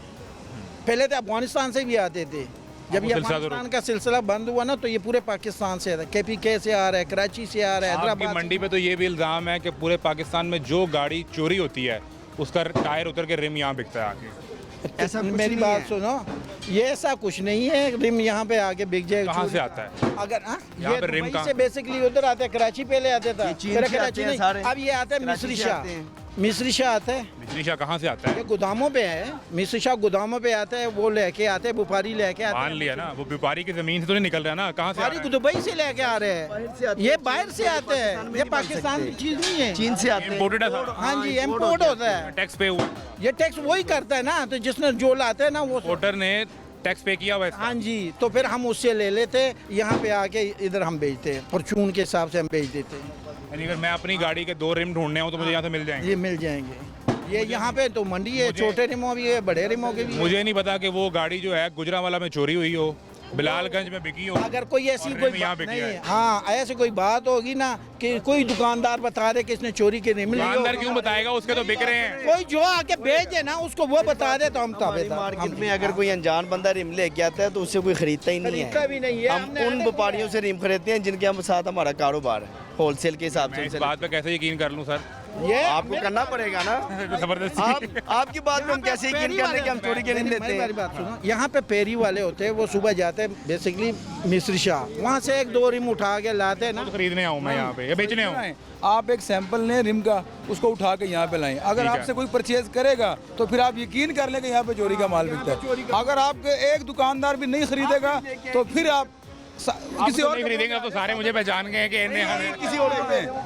पहले तो अफगानिस्तान से भी आते थे। जब ये सिलसिला तो अफगानिस्तान का सिलसिला बंद हुआ ना, तो ये पूरे पाकिस्तान से आता है, KPK से आ रहा है, कराची से आ रहा है, आपकी हैदराबाद मंडी पे तो ये भी इल्ज़ाम है कि पूरे पाकिस्तान में जो गाड़ी चोरी होती है उसका टायर उतर के रिम यहाँ बिकता है आके। ऐसा कुछ मेरी नहीं बात है। सुनो, ये ऐसा कुछ नहीं है रिम यहाँ पे आके बिक जाए। कहाँ से आता है? अगर यहाँ ये पे रिम दुबई कहाँ? से बेसिकली उधर आते हैं, कराची पहले आते था, ये चीन फिर से कराची आते हैं नहीं, सारे। अब ये आता है कराची मिस्री से शाह। आते हैं। मिस्री शाह आता है, बिजली शाह कहाँ से आता ये है? गोदामों पे है, मिस्री शाह गोदामों पे आता है, वो लेके आते हैं, व्यापारी लेके आते मान हैं। लिया ना, वो व्यापारी की जमीन से तो नहीं निकल रहा ना, कहाँ से आ रहा है? दुबई से लेके आ रहे हैं, ये बाहर से आते हैं, ये पाकिस्तान की चीज नहीं है। चीन से आते हैं। Imported है सारा? हाँ जी, इम्पोर्ट होता है, टैक्स पे हुआ? ये टैक्स वही करता है ना, तो जिसने जो लाते हैं ना वो वोटर ने टैक्स पे किया हुआ है इसका? हाँ जी, तो फिर हम उससे ले लेते, यहाँ पे आके इधर हम बेचते हैं, फॉर्चून के हिसाब से हम बेच देते हैं। यानी अगर मैं अपनी गाड़ी के 2 रिम ढूंढने हूँ तो मुझे यहाँ से मिल जाएंगे? ये मिल जाएंगे, ये यहाँ पे तो मंडी है, छोटे रिमो भी है, बड़े रिमो के भी है। मुझे नहीं पता कि वो गाड़ी जो है गुजरांवाला में चोरी हुई हो, बिलालगंज में बिकी हो, अगर कोई ऐसी और कोई रिम यहाँ बात बिकी नहीं, है। हाँ ऐसे कोई बात होगी ना कि कोई दुकानदार बता रहे कि इसने चोरी के रिम ली हो, दुकानदार क्यों बताएगा? उसके तो बिक रहे हैं। कोई जो आके बेच दे ना, उसको वो बता दे तो हम हमारी ताबेदार। मार्केट में अगर कोई अनजान बंदा रिम लेके आता है तो उससे कोई खरीदता ही नहीं खरीदता है। भी नहीं है, हम हमने उन आने व्यापारियों से रिम खरीदते हैं जिनके हम साथ हमारा कारोबार है, होलसेल के हिसाब मैं इस से। बात पे कैसे यकीन कर लूँ सर? ये आपको करना पड़ेगा ना। जबरदस्ती। आपकी बात पे हम कैसे यकीन कर लें कि हम चोरी के रिम लेते हैं। बात सुनो, यहाँ पे पेरी वाले होते हैं, वो सुबह जाते हैं बेसिकली मिस्री शाह, वहाँ से 1-2 रिम उठा के लाते हैं ना। तो खरीदने आऊँ मैं यहाँ पे या बेचने आऊँ? आप एक सैंपल लें रिम का, उसको उठा के यहाँ पे लाएं। अगर ठीक है। आपसे कोई परचेज करेगा तो फिर आप यकीन कर लें कि यहाँ पे चोरी का माल बिकता है। अगर आपके एक दुकानदार भी नहीं खरीदेगा तो फिर आप किसी और नहीं खरीदेंगे तो सारे मुझे पहचान गए कि इन्हें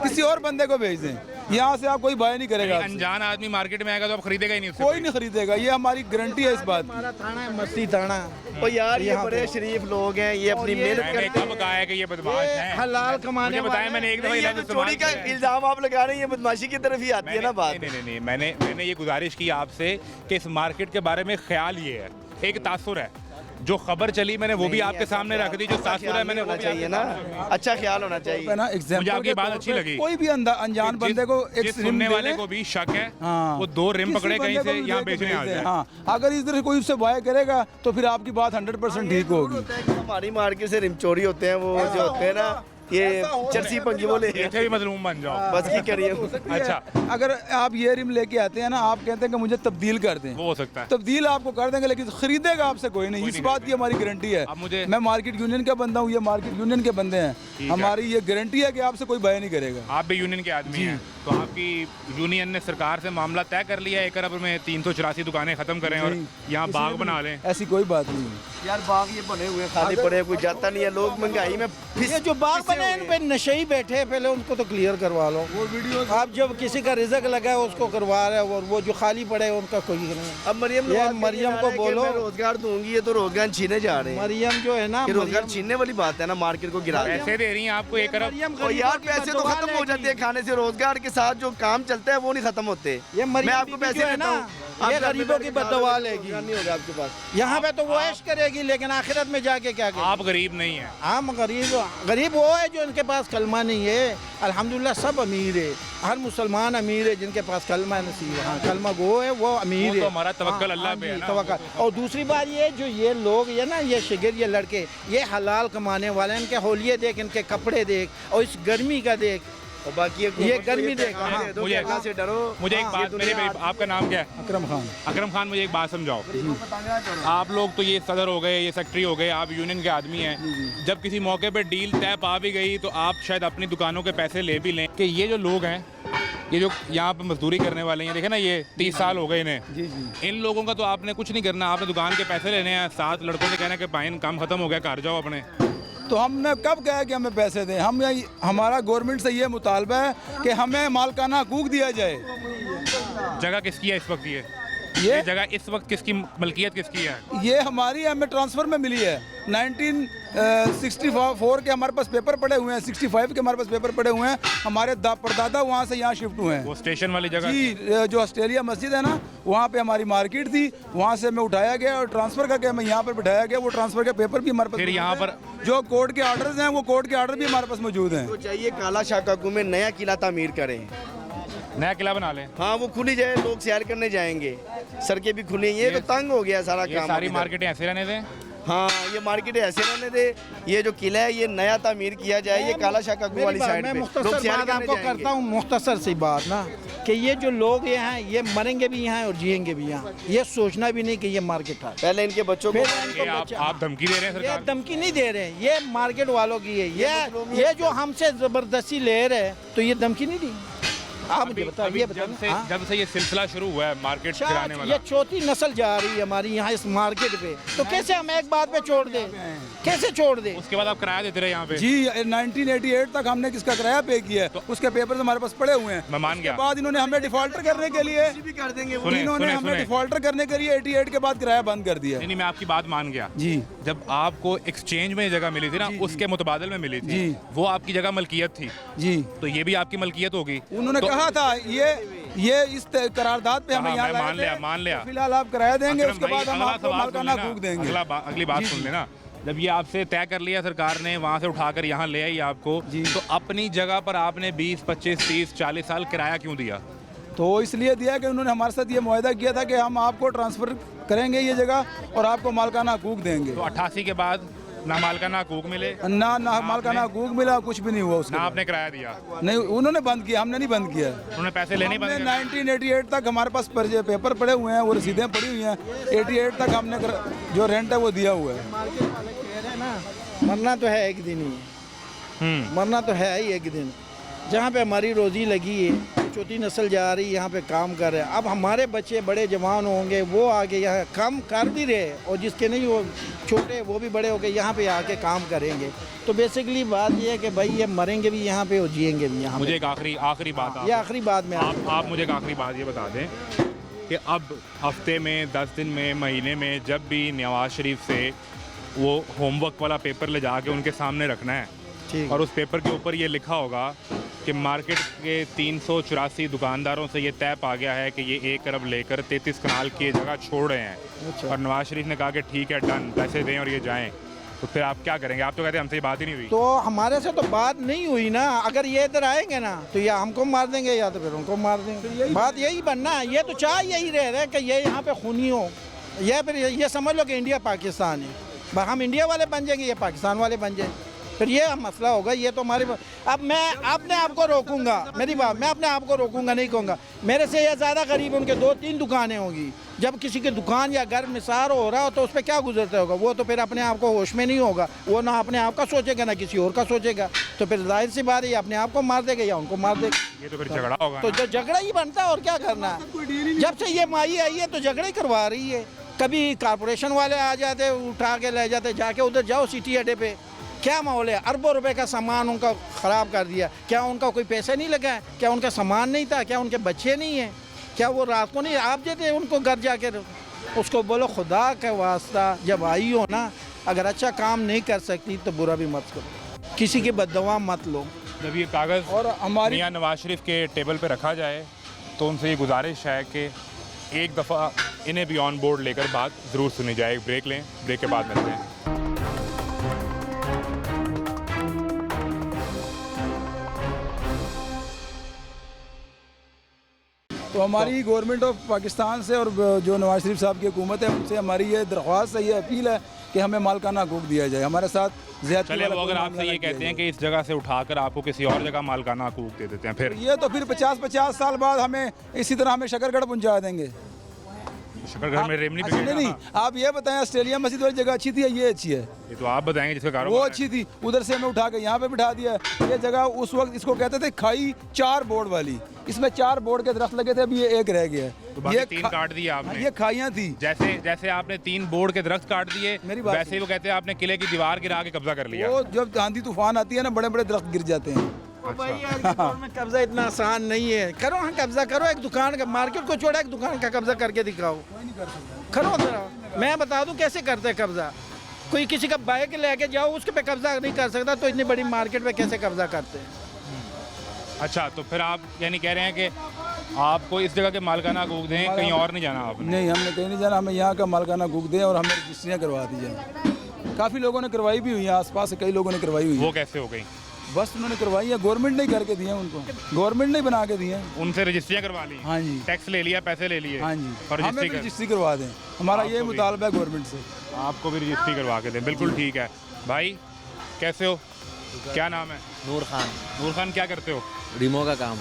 किसी और बंदे को भेज दें, यहाँ से आप कोई बाय नहीं करेगा आपसे। अनजान आदमी मार्केट में आएगा तो आप खरीदेगा ही नहीं उससे। कोई नहीं खरीदेगा, ये हमारी गारंटी है इस बात की। हमारा थाना है मस्ती थाना, ओ यार, ये यहाँ बड़े पे। शरीफ लोग हैं, ये अपनी ये मेहनत मैंने करते कब कहा है कि ये बदमाश ये हैं? हलाल कमाने मुझे बताया, वाले मैंने एक दफा हैं। ये लफ्ज़ जो चोरी का इस्तेमाल किया है। इल्जाम आप लगा रहे हैं, ये बदमाशी की तरफ ही आती है ना बात। नहीं, मैंने ये गुजारिश की आपसे कि इस मार्केट के बारे में ख्याल ये है, एक तासुर है जो खबर चली मैंने वो भी आपके सामने रख दी, जो साफ सुथरा मैंने वो होना भी चाहिए ना, अच्छा ख्याल होना चाहिए। है ना एग्जाम्पल मुझे आपकी के बात तौर अच्छी पे लगी। कोई भी अनजान बंदे को एक जिस रिम सुनने दे वाले दें, को भी शक है हाँ, वो 2 रिम किसी पकड़े कहीं बंदे से को भी यहाँ लेके बेचने आ भेज दें, जाए। हाँ, अगर इस तरह कोई उससे बाय करेगा तो फिर आपकी बात 100% ठीक होगी। हमारी मार्केट से रिम चोरी होते हैं, वो जो होते हैं ना ये चरसी पंगी वो ले ऐसे भी मजलूम बन जाओ। बस की करिए। अच्छा, अगर आप ये रिम लेके आते हैं ना, आप कहते हैं कि मुझे तब्दील कर दें, वो हो सकता है। तब्दील आपको कर देंगे, लेकिन खरीदेगा आपसे कोई नहीं, इस बात की हमारी गारंटी है। अब मुझे- मैं मार्केट यूनियन का बंदा हूँ, ये मार्केट यूनियन के बंदे हैं, हमारी ये गारंटी है कि आपसे कोई बाय नहीं करेगा। आप भी यूनियन के आदमी हैं, तो आपकी यूनियन ने सरकार से मामला तय कर लिया 1 अरब में 384 दुकानें खत्म करें और यहाँ बाग बना लें। ऐसी कोई बात नहीं है। यार बाग ये बने हुए खाली पड़े हैं, कोई जाता नहीं है, लोग महंगाई में ये जो बाग बने हैं इन पे नशे ही बैठे हैं, पहले उनको तो क्लियर करवा लो। वो वीडियो आप जब किसी का रिजक लगा है उसको करवा रहे हो, और वो जो खाली पड़े हैं उनका कोई नहीं। अब मरियम ये नवाज मरियम कह को रहा है कि बोलो, मैं रोजगार दूंगी, ये तो रोजगार छीने जा रहे हैं। मरियम जो है ना, ये रोजगार छीनने वाली बात है ना, मार्केट को गिरा पैसे दे रही हैं आपको 1 अरब। मरियम और यार गरीबों की पैसे तो बददुआ खत्म हो जाते लेगी। हैं खाने से, रोजगार के साथ जो काम चलता है वो नहीं खत्म होते। ये मैं मरियम आपको बीबी पैसे जो है देता ना, हूं, ये आप घर में गरीबों बैठ की के खा बददुआ लो, लेगी। नहीं होगा आपके पास। यहाँ पे तो वो ऐश करेगी, लेकिन आखिरत में जाके क्या करेगी? आप गरीब नहीं हैं। हम गरीब वो है जो इनके पास कलमा नहीं है। अल्हम्दुलिल्लाह सब अमीर है, हर मुसलमान अमीर है जिनके पास कलमा नसीब है। हाँ, कलमा वो है, वो अमीर वो है। तो हमारा तवक्कल हाँ, अल्लाह हाँ पे है जी, ना। तवक्कल। और दूसरी बात ये जो ये लोग ये ना, ये शिगिर, ये लड़के, ये हलाल कमाने वाले हैं। इनके होलिये देख, इनके कपड़े देख, और इस गर्मी का देख, और बाकी ये गर्मी देख। हाँ, हाँ, मुझे अल्लाह से डरो। मुझे एक बात, आपका नाम क्या है? अकरम खान। अकरम खान, मुझे एक बात समझाओ। आप लोग तो ये सदर हो गए, ये सेक्रेटरी हो गए, आप यूनियन के आदमी हैं। जब किसी मौके पे डील तय पा भी गई तो आप शायद अपनी दुकानों के पैसे ले भी लें कि ये जो लोग हैं, ये जो यहाँ पे मजदूरी करने वाले हैं, देखे ना, ये 30 साल हो गए इन्हें। जी जी। इन लोगों का तो आपने कुछ नहीं करना, आपने दुकान के पैसे लेने हैं, 7 लड़कों से कहना कि भाई काम खत्म हो गया, घर जाओ अपने। तो हमने कब कहा कि हमें पैसे दें? हमारा गवर्नमेंट से ये मुतालबा है कि हमें मालकाना हकूक दिया जाए। जगह किसकी है इस वक्त? ये जगह इस वक्त किसकी मलकियत किसकी है? ये हमारी हमें ट्रांसफ़र में मिली है। 1964 के हमारे पास पेपर पड़े हुए हैं, 65 के हमारे पास पेपर पड़े हुए हैं। हमारे परदादा वहाँ से यहाँ शिफ्ट हुए हैं। वो स्टेशन वाली जगह? जी, जो ऑस्ट्रेलिया मस्जिद है ना, वहाँ पे हमारी मार्केट थी, वहाँ से हमें उठाया गया और ट्रांसफ़र करके हमें यहाँ पर बिठाया गया। वो ट्रांसफ़र के पेपर भी हमारे पास फिर मौजूद यहाँ हैं। पर जो कोर्ट के ऑर्डर्स हैं, वो कोर्ट के ऑर्डर भी हमारे पास मौजूद हैं। तो चाहिए काला शाकाकू में नया किला तामीर करें। नया किला बना लें। हाँ, वो खुली जाए, लोग सैर करने जाएंगे, सड़कें भी खुली। ये तो तंग हो गया सारा ये काम। सारी अभी तक। मार्केटें ऐसे रहने दें। हाँ, ये मार्केट ऐसे रहने दे। ये जो किला है ये नया तामीर किया जाए, ये काला शाकाकू वाली साइड मैं पे मुख्तसर लोग सैर बात करने आपको जाएंगे। करता हूँ, मुख्तसर सी बात ना, कि ये जो लोग यहाँ हैं, ये मरेंगे भी यहाँ और जिएंगे भी यहाँ। ये सोचना भी नहीं कि ये मार्केट है। पहले इनके बच्चों को ये आप धमकी दे रहे हैं ये सरकार? धमकी नहीं दे रहे हैं, ये मार्केट वालों की है। ये जो हमसे जबरदस्ती ले रहे हैं, तो ये धमकी नहीं दी। आप मुझे बताइए, जब से ये सिलसिला शुरू हुआ है मार्केट गिराने वाला, ये चौथी नस्ल जा रही है हमारी यहाँ इस मार्केट पे, तो कैसे हम एक बात पे छोड़ दें? कैसे छोड़ दें? उसके बाद आप किराया देते रहे यहाँ पे? जी, 1988 तक हमने किसका किराया पे किया है, तो उसके पेपर्स हमारे पास पड़े हुए हैं। मैं मान गया। उसके बाद इन्होंने हमें डिफॉल्टर करने के लिए भी कर देंगे। सुने, इन्होंने सुने, हमें सुने। डिफॉल्टर करने के लिए 88 के बाद किराया बंद कर दिया। नहीं, मैं आपकी बात मान गया। जी जब आपको एक्सचेंज में ये जगह मिली थी ना, उसके मुतबादल में मिली थी, जी। वो आपकी जगह मलकियत थी, जी, तो ये भी आपकी मलकियत होगी। उन्होंने तो कहा था ये इस करारदाद पे हमें हाँ, यहाँ मैं लाए मान थे। लिया, मान लिया। तो फिलहाल आप किराया देंगे, अकरम उसके भाई, बाद हम अगला आपको सवाल सुन मालकाना लेना। हकूक देंगे। अगली बात सुन लेना। जब ये आपसे तय कर लिया सरकार ने, वहाँ से उठाकर यहाँ ले आई आपको, तो अपनी जगह पर आपने 20, 25, 30, 40 साल किराया क्यों दिया? तो इसलिए दिया कि उन्होंने हमारे साथ ये मुआहदा किया था कि हम आपको ट्रांसफ़र करेंगे ये जगह और आपको मालकाना हकूक देंगे। तो 88 के बाद ना मालकाना हकूक मिले, ना मालकाना हकूक मिला, कुछ भी नहीं हुआ उसके ना बाद। आपने किराया दिया। नहीं, उन्होंने बंद किया, हमने नहीं बंद किया। उन्होंने पैसे लेने बंद हमने कर 1988 तक हमारे पास पेपर पड़े हुए हैं, वो रसीदें पड़ी हुई हैं। 88 तक हमने जो रेंट है वो दिया हुआ है। मार्केट वाले कह रहे हैं ना, मरना तो है एक दिन ही, मरना तो है ही एक दिन। जहाँ पे हमारी रोजी लगी है, चौथी नस्ल जा रही है, यहाँ पे काम कर रहे हैं। अब हमारे बच्चे बड़े जवान होंगे, वो आगे यहाँ काम कर भी रहे, और जिसके नहीं वो छोटे, वो भी बड़े हो गए, यहाँ पे आके काम करेंगे। तो बेसिकली बात ये है कि भाई ये मरेंगे भी यहाँ पे और जिएंगे भी यहाँ मुझे पे। एक आखिरी बात ये आखिरी बात में आप मुझे एक आखिरी बात ये बता दें कि अब हफ्ते में, 10 दिन में, महीने में जब भी नवाज शरीफ से वो होमवर्क वाला पेपर ले जाके उनके सामने रखना है, ठीक। और उस पेपर के ऊपर ये लिखा होगा कि मार्केट के 384 दुकानदारों से ये तय पा गया है कि ये 1 अरब लेकर 33 कनाल की ये जगह छोड़ रहे हैं और नवाज शरीफ ने कहा कि ठीक है डन, पैसे दें और ये जाएं। तो फिर आप क्या करेंगे? आप तो कहते हैं हमसे ये बात ही नहीं हुई। तो हमारे से तो बात नहीं हुई ना। अगर ये इधर आएंगे ना तो या हमको मार देंगे या तो फिर उनको मार देंगे। बात यही बनना है। ये तो चाह यही रह रहे कि ये यहाँ पे खूनी हो, या फिर ये समझ लो कि इंडिया पाकिस्तान है। हम इंडिया वाले बन जाएंगे, ये पाकिस्तान वाले बन जाएंगे, फिर ये मसला होगा। ये तो हमारे अब मैं अपने आप को रोकूंगा, मेरी बात, मैं अपने आप को रोकूंगा, नहीं कहूँगा मेरे से ये ज़्यादा गरीब उनके 2-3 दुकानें होंगी। जब किसी की दुकान या घर मिसार हो रहा हो तो उस पर क्या गुजरता होगा? वो तो फिर अपने आप को होश में नहीं होगा, वो ना अपने आप का सोचेगा ना किसी और का सोचेगा। तो फिर जाहिर सी बात है अपने आप को मार देगा या उनको मार देगा। ये तो फिर झगड़ा होगा। तो जो झगड़ा ही बनता है और क्या करना है। जब से ये माई आई है तो झगड़ा ही करवा रही है। कभी कारपोरेशन वाले आ जाते, उठा के ले जाते, जाके उधर जाओ सिटी अड्डे पे, क्या माहौल है। अरबों रुपए का सामान उनका ख़राब कर दिया। क्या उनका कोई पैसे नहीं लगा है? क्या उनका सामान नहीं था? क्या उनके बच्चे नहीं हैं? क्या वो रात को नहीं आप देते उनको घर जाके? उसको बोलो खुदा का वास्ता, जब आई हो ना, अगर अच्छा काम नहीं कर सकती तो बुरा भी मत करो, किसी की बददुआ मत लो। जब ये कागज़ और हमारी मियां नवाज शरीफ के टेबल पे रखा जाए तो उनसे ये गुजारिश है कि एक दफ़ा इन्हें भी ऑन बोर्ड लेकर बात ज़रूर सुनी जाए। एक ब्रेक लें, ब्रेक के बाद मिलते हैं। तो हमारी गवर्नमेंट ऑफ पाकिस्तान से और जो नवाज शरीफ साहब की हुकूमत है उनसे हमारी ये दरख्वास्त है, ये अपील है कि हमें मालकाना हकूक़ दिया जाए। हमारे साथ ज़्यादती चले वाला वो कोई अगर मामला आपसे ये ना किया कहते हैं जाए। कि इस जगह से उठाकर आपको किसी और जगह मालकाना हकूक़ दे देते हैं, फिर ये तो फिर 50-50 साल बाद हमें इसी तरह हमें शकरगढ़ पहुंचा देंगे। शकरगढ़ में रेमनी अच्छा, नहीं नहीं, आप ये बताएं ऑस्ट्रेलिया मस्जिद वाली जगह अच्छी थी या ये अच्छी है? ये तो आप बताएंगे जिसका वो कारोबार अच्छी थी, उधर से हमें उठा के यहाँ पे बिठा दिया। ये जगह उस वक्त इसको कहते थे खाई 4 बोर्ड वाली, इसमें 4 बोर्ड के दरख्त लगे थे, अभी ये एक रह गया है। तो बाकी 3 काट दिए आपने। ये खाइयाँ थी। जैसे जैसे आपने 3 बोर्ड के दरख्त काट दिए, मेरी बात वैसे ही वो कहते हैं आपने किले की दीवार गिरा के कब्जा कर लिया। वो जब आंधी तूफान आती है ना, बड़े बड़े दरख्त गिर जाते हैं। भाई यार के दौर में कब्जा इतना आसान नहीं है। करो हाँ कब्जा करो, एक दुकान का, मार्केट को छोड़ा, एक दुकान का कब्जा करके दिखाओ। करो जरा, मैं बता दूं कैसे करते हैं कब्जा। कोई किसी का बाइक लेके जाओ, उसके पे कब्जा नहीं कर सकता, तो इतनी बड़ी मार्केट पे कैसे कब्जा करते हैं? अच्छा, तो फिर आप यानी कह रहे हैं कि आपको इस जगह के मालकाना हकूक़ दें, कहीं और नहीं जाना आपने? नहीं, हमने कहीं नहीं जाना, हमें यहाँ का मालकाना हकूक़ दें और हमें रजिस्ट्रियाँ करवा दी जाए। काफ़ी लोगों ने करवाई भी हुई है, आसपास से कई लोगों ने करवाई हुई है। वो कैसे हो गई? बस उन्होंने करवाई है, गवर्नमेंट ने करके दिए हैं उनको, गवर्नमेंट ने बना के दिए हैं। उनसे रजिस्ट्रियाँ करवा ली? हाँ जी। टैक्स ले लिया, पैसे ले लिए? हाँ जी, और हमें भी रजिस्ट्री करवा दें, हमारा ये मुतालबा है गवर्नमेंट से। आपको भी रजिस्ट्री करवा के दें, बिल्कुल ठीक है। भाई कैसे हो, क्या नाम है? नूर खान। नूर खान, क्या करते हो? रिमो का काम।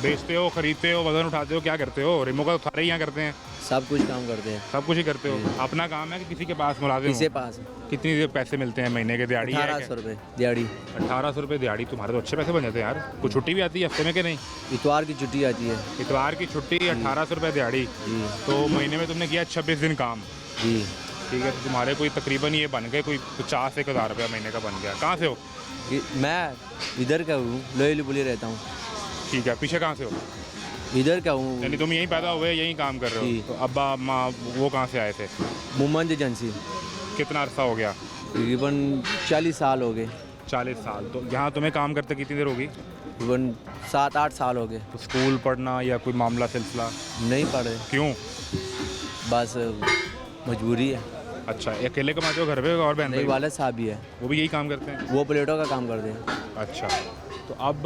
बेचते हो, खरीदते हो, वजन उठाते हो, क्या करते हो? रिमो का तो सारे ही यहाँ करते हैं। सब कुछ काम करते हैं। सब कुछ ही करते हो? अपना काम है कि किसी के पास मुलाजिम हो? किसी पास। कितनी पैसे मिलते हैं महीने के दिहाड़ी? 1800 रुपये दिहाड़ी। 1800 रुपये दिहाड़ी? तुम्हारे तो अच्छे पैसे बन जाते हैं यार। कुछ छुट्टी भी आती है हफ्ते में कि नहीं? इतवार की छुट्टी आती है। इतवार की छुट्टी, 1800 रुपये दिहाड़ी। जी तो महीने में तुमने किया 26 दिन काम। जी। ठीक है, तो तुम्हारे कोई तकरीबन ये बन गए कोई 50-1 हज़ार रुपया महीने का बन गया। कहाँ से हो? मैं इधर का हूँ, लोहेली बुली रहता हूँ। ठीक है, पीछे कहाँ से हो? इधर का हूँ। यानी तुम यहीं पैदा हुए, यहीं काम कर रहे जी। हो? तो अब्बा अम्मा वो कहाँ से आए थे? मोहम्मद एजेंसी। कितना अरसा हो गया? तकरीबन 40 साल हो गए। 40 साल। तो यहाँ तुम्हें काम करते कितनी देर होगी? तकरीबन 7-8 साल हो गए। तो स्कूल पढ़ना या कोई मामला सिलसिला? नहीं पढ़े, क्यों? बस मजबूरी है। अच्छा, अकेले कमाते हो घर पे और बहन नहीं, भाई? वाले साहब भी है, वो भी यही काम करते हैं? वो प्लेटों का काम करते हैं। अच्छा, तो अब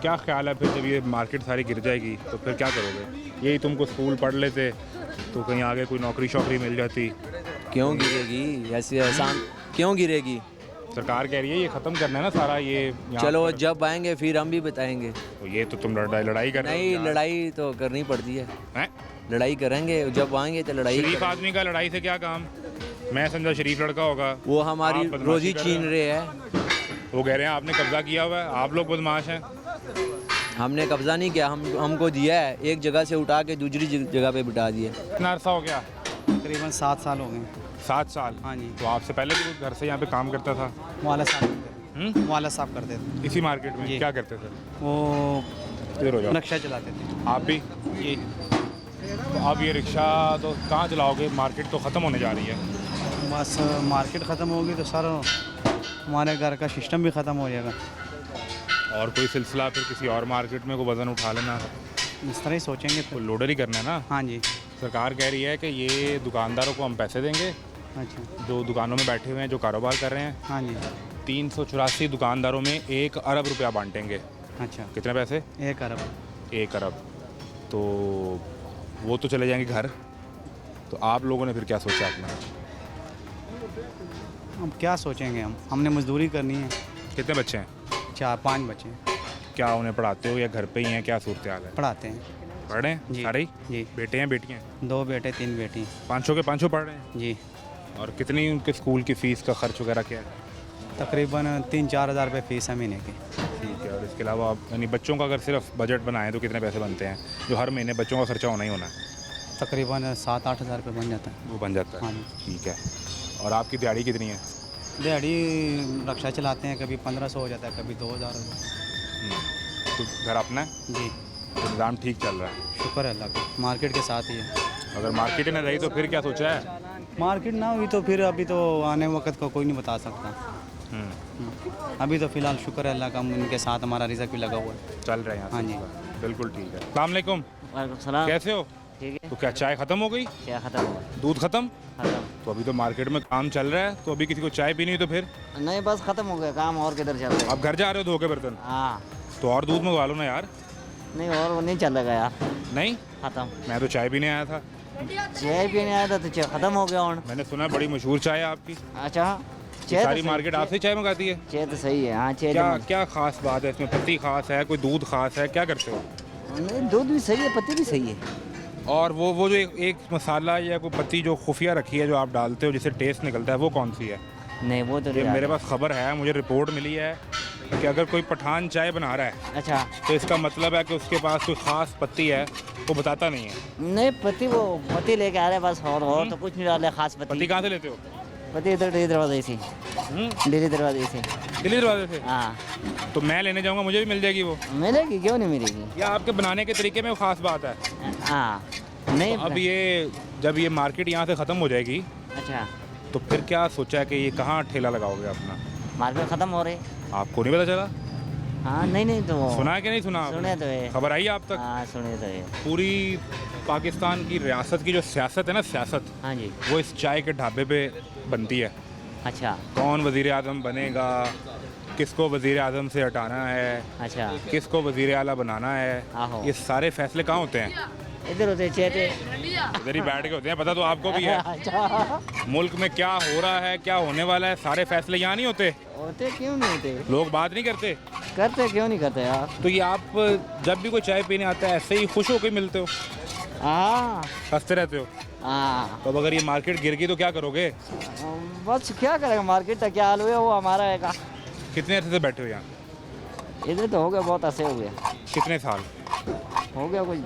क्या ख्याल है फिर जब ये मार्केट सारी गिर जाएगी तो फिर क्या करोगे? यही तुमको स्कूल पढ़ लेते तो कहीं आगे कोई नौकरी शौकरी मिल जाती। क्यों गिरेगी? ऐसे आसान क्यों गिरेगी? सरकार कह रही है ये ख़त्म करना है ना सारा ये यहाँ चलो पर। जब आएंगे फिर हम भी बताएंगे। तो ये तो तुम लड़ाई कर रहे हो नहीं, यार। लड़ाई तो करनी पड़ती है। हैं? लड़ाई करेंगे, जब आएंगे तो लड़ाई शरीफ करेंगे। आदमी का लड़ाई से क्या काम? मैं समझा शरीफ लड़का होगा। वो हमारी आप बदमाशी रोजी कर छीन हो। रहे हैं। वो कह रहे हैं आपने कब्जा किया हुआ है, आप लोग बदमाश हैं। हमने कब्जा नहीं किया, हमको दिया है, एक जगह से उठा के दूसरी जगह पे बिठा दिए। कितना अरसा हो गया? तकरीबन 7 साल हो गए। 7 साल? हाँ जी। तो आपसे पहले भी कोई घर से यहाँ पे काम करता था? वाला साहब करते थे। वाला साहब करते थे। इसी मार्केट में जी। क्या करते थे? वो इधर हो जाओ। नक्शा चलाते थे। आप भी? जी। तो अब ये रिक्शा तो कहाँ चलाओगे? मार्केट तो ख़त्म होने जा रही है। बस मार्केट ख़त्म होगी तो सर हमारे घर का सिस्टम भी ख़त्म हो जाएगा। और कोई सिलसिला फिर किसी और मार्केट में को वज़न उठा लेना, इस तरह ही सोचेंगे तो फिर। लोडर ही करना है ना। हाँ जी। सरकार कह रही है कि ये दुकानदारों को हम पैसे देंगे अच्छा। जो दुकानों में बैठे हुए हैं, जो कारोबार कर रहे हैं। हाँ जी। 384 दुकानदारों में 1 अरब रुपया बांटेंगे। अच्छा। कितने पैसे? 1 अरब। 1 अरब। तो वो तो चले जाएंगे घर। तो आप लोगों ने फिर क्या सोचा अपना? अब क्या सोचेंगे हमने मजदूरी करनी है। कितने बच्चे हैं? 4-5 बच्चे क्या उन्हें पढ़ाते हो या घर पे ही हैं? क्या सूरत हाल है? पढ़ाते हैं। पढ़ रहे हैं जी। सारे ही? जी। बेटे हैं बेटियाँ हैं? 2 बेटे 3 बेटी। पाँचों के पाँचों पढ़ रहे हैं? जी। और कितनी उनके स्कूल की फ़ीस का खर्च वगैरह क्या है? तकरीबन 3-4 हज़ार रुपये फ़ीस है महीने की। ठीक है। और इसके अलावा आप यानी बच्चों का अगर सिर्फ बजट बनाएं तो कितने पैसे बनते हैं जो हर महीने बच्चों का खर्चा होना ही होना है? तकरीबन 7-8 हज़ार रुपये बन जाता है। वो बन जाता है। हाँ जी। ठीक है। और आपकी दिहाड़ी कितनी है? दिहाड़ी रक्षा चलाते हैं, कभी 1500 हो जाता है, कभी 2000 हो जाता है। तो घर अपना है? जी। तो निज़ाम ठीक चल रहा है? शुक्र है अल्लाह का, मार्केट के साथ ही है। अगर मार्केट ही नहीं रही तो फिर क्या सोचा है? मार्केट ना हुई तो फिर अभी तो आने वक्त को कोई नहीं बता सकता। अभी तो फ़िलहाल शुक्र है अल्लाह का, उनके साथ हमारा रिज़्क भी लगा हुआ है। चल रहे हैं। हाँ जी। बिल्कुल ठीक है। अस्सलाम वालेकुम। वालेकुम सलाम। कैसे हो? ठीक है। तो क्या चाय ख़त्म हो गई? क्या ख़त्म हुआ? दूध ख़त्म? ख़त्म। तो अभी तो मार्केट में काम चल रहा है, तो अभी किसी को चाय पीनी है तो फिर? नहीं बस ख़त्म हो गया काम, और किधर चल रहा है? आप घर जा रहे हो धो के बर्तन? हाँ। तो और दूध मंगवा लो ना यार। नहीं और वो नहीं चलेगा यार। नहीं? ख़त्म। मैं तो चाय पीने आया था। चाय पीने आया था तो चाय ख़त्म हो गया और। मैंने सुना बड़ी मशहूर चाय है आपकी। अच्छा। चाय सारी तो मार्केट आपसे चाय मंगाती है? चाय तो सही है। हाँ चाय क्या क्या खास बात है इसमें? पत्ती खास है, कोई दूध खास है, क्या करते हो? नहीं दूध भी सही है, पत्ती भी सही है। और वो जो एक मसाला या कोई पत्ती जो खुफिया रखी है जो आप डालते हो जिससे टेस्ट निकलता है, वो कौन सी है? नहीं वो तो ये नहीं मेरे पास खबर है, मुझे रिपोर्ट मिली है कि अगर कोई पठान चाय बना रहा है अच्छा तो इसका मतलब है कि उसके पास कोई ख़ास पत्ती है, वो बताता नहीं है। नहीं पत्ती वो पत्ती लेके आ रहे बस, और तो कुछ नहीं डाले खास पत्ती पत्ती। कहाँ से लेते हो? पत्ती इधर दिल्ली दरवाजे से। दिल्ली दरवाजे से। दिल्ली दरवाजे से? हाँ तो मैं लेने जाऊँगा, मुझे भी मिल जाएगी वो? मिलेगी, क्यों नहीं मिलेगी। या आपके बनाने के तरीके में वो ख़ास बात है? हाँ नहीं। तो अब ये जब ये मार्केट यहाँ से ख़त्म हो जाएगी अच्छा तो फिर क्या सोचा है कि ये कहाँ ठेला लगाओगे अपना? मार्केट ख़त्म हो रही। आपको नहीं पता चला? हाँ नहीं तो सुना है कि नहीं सुना? सुने तो है। खबर आई आप तक? हाँ सुने तो है। पूरी पाकिस्तान की रियासत की जो सियासत है ना, सियासत, हाँ जी। वो इस चाय के ढाबे पे बनती है। अच्छा कौन वज़ीर आज़म बनेगा, किसको वज़ीर आज़म से हटाना है, अच्छा किसको वज़ीर आला बनाना है, आहो। ये सारे फैसले कहाँ होते हैं? इधर होते चेते। इधर ही बैठ के होते हैं। पता तो आपको भी है अच्छा मुल्क में क्या हो रहा है, क्या होने वाला है, सारे फैसले यहाँ नहीं होते? होते क्यों नहीं होते? लोग बात नहीं करते? करते क्यों नहीं करते यार। तो ये आप जब भी कोई चाय पीने आता है ऐसे ही खुश होकर मिलते हो, हाँ हंसते रहते हो? हाँ तो अब अगर ये मार्केट गिर गई तो क्या करोगे? बस क्या करेगा, मार्केट तक क्या हाल हुआ वो हमारा है का। कितने अर्से से बैठे हो यहाँ? इधर तो हो गया बहुत ऐसे हो गया। कितने साल? हो गया कोई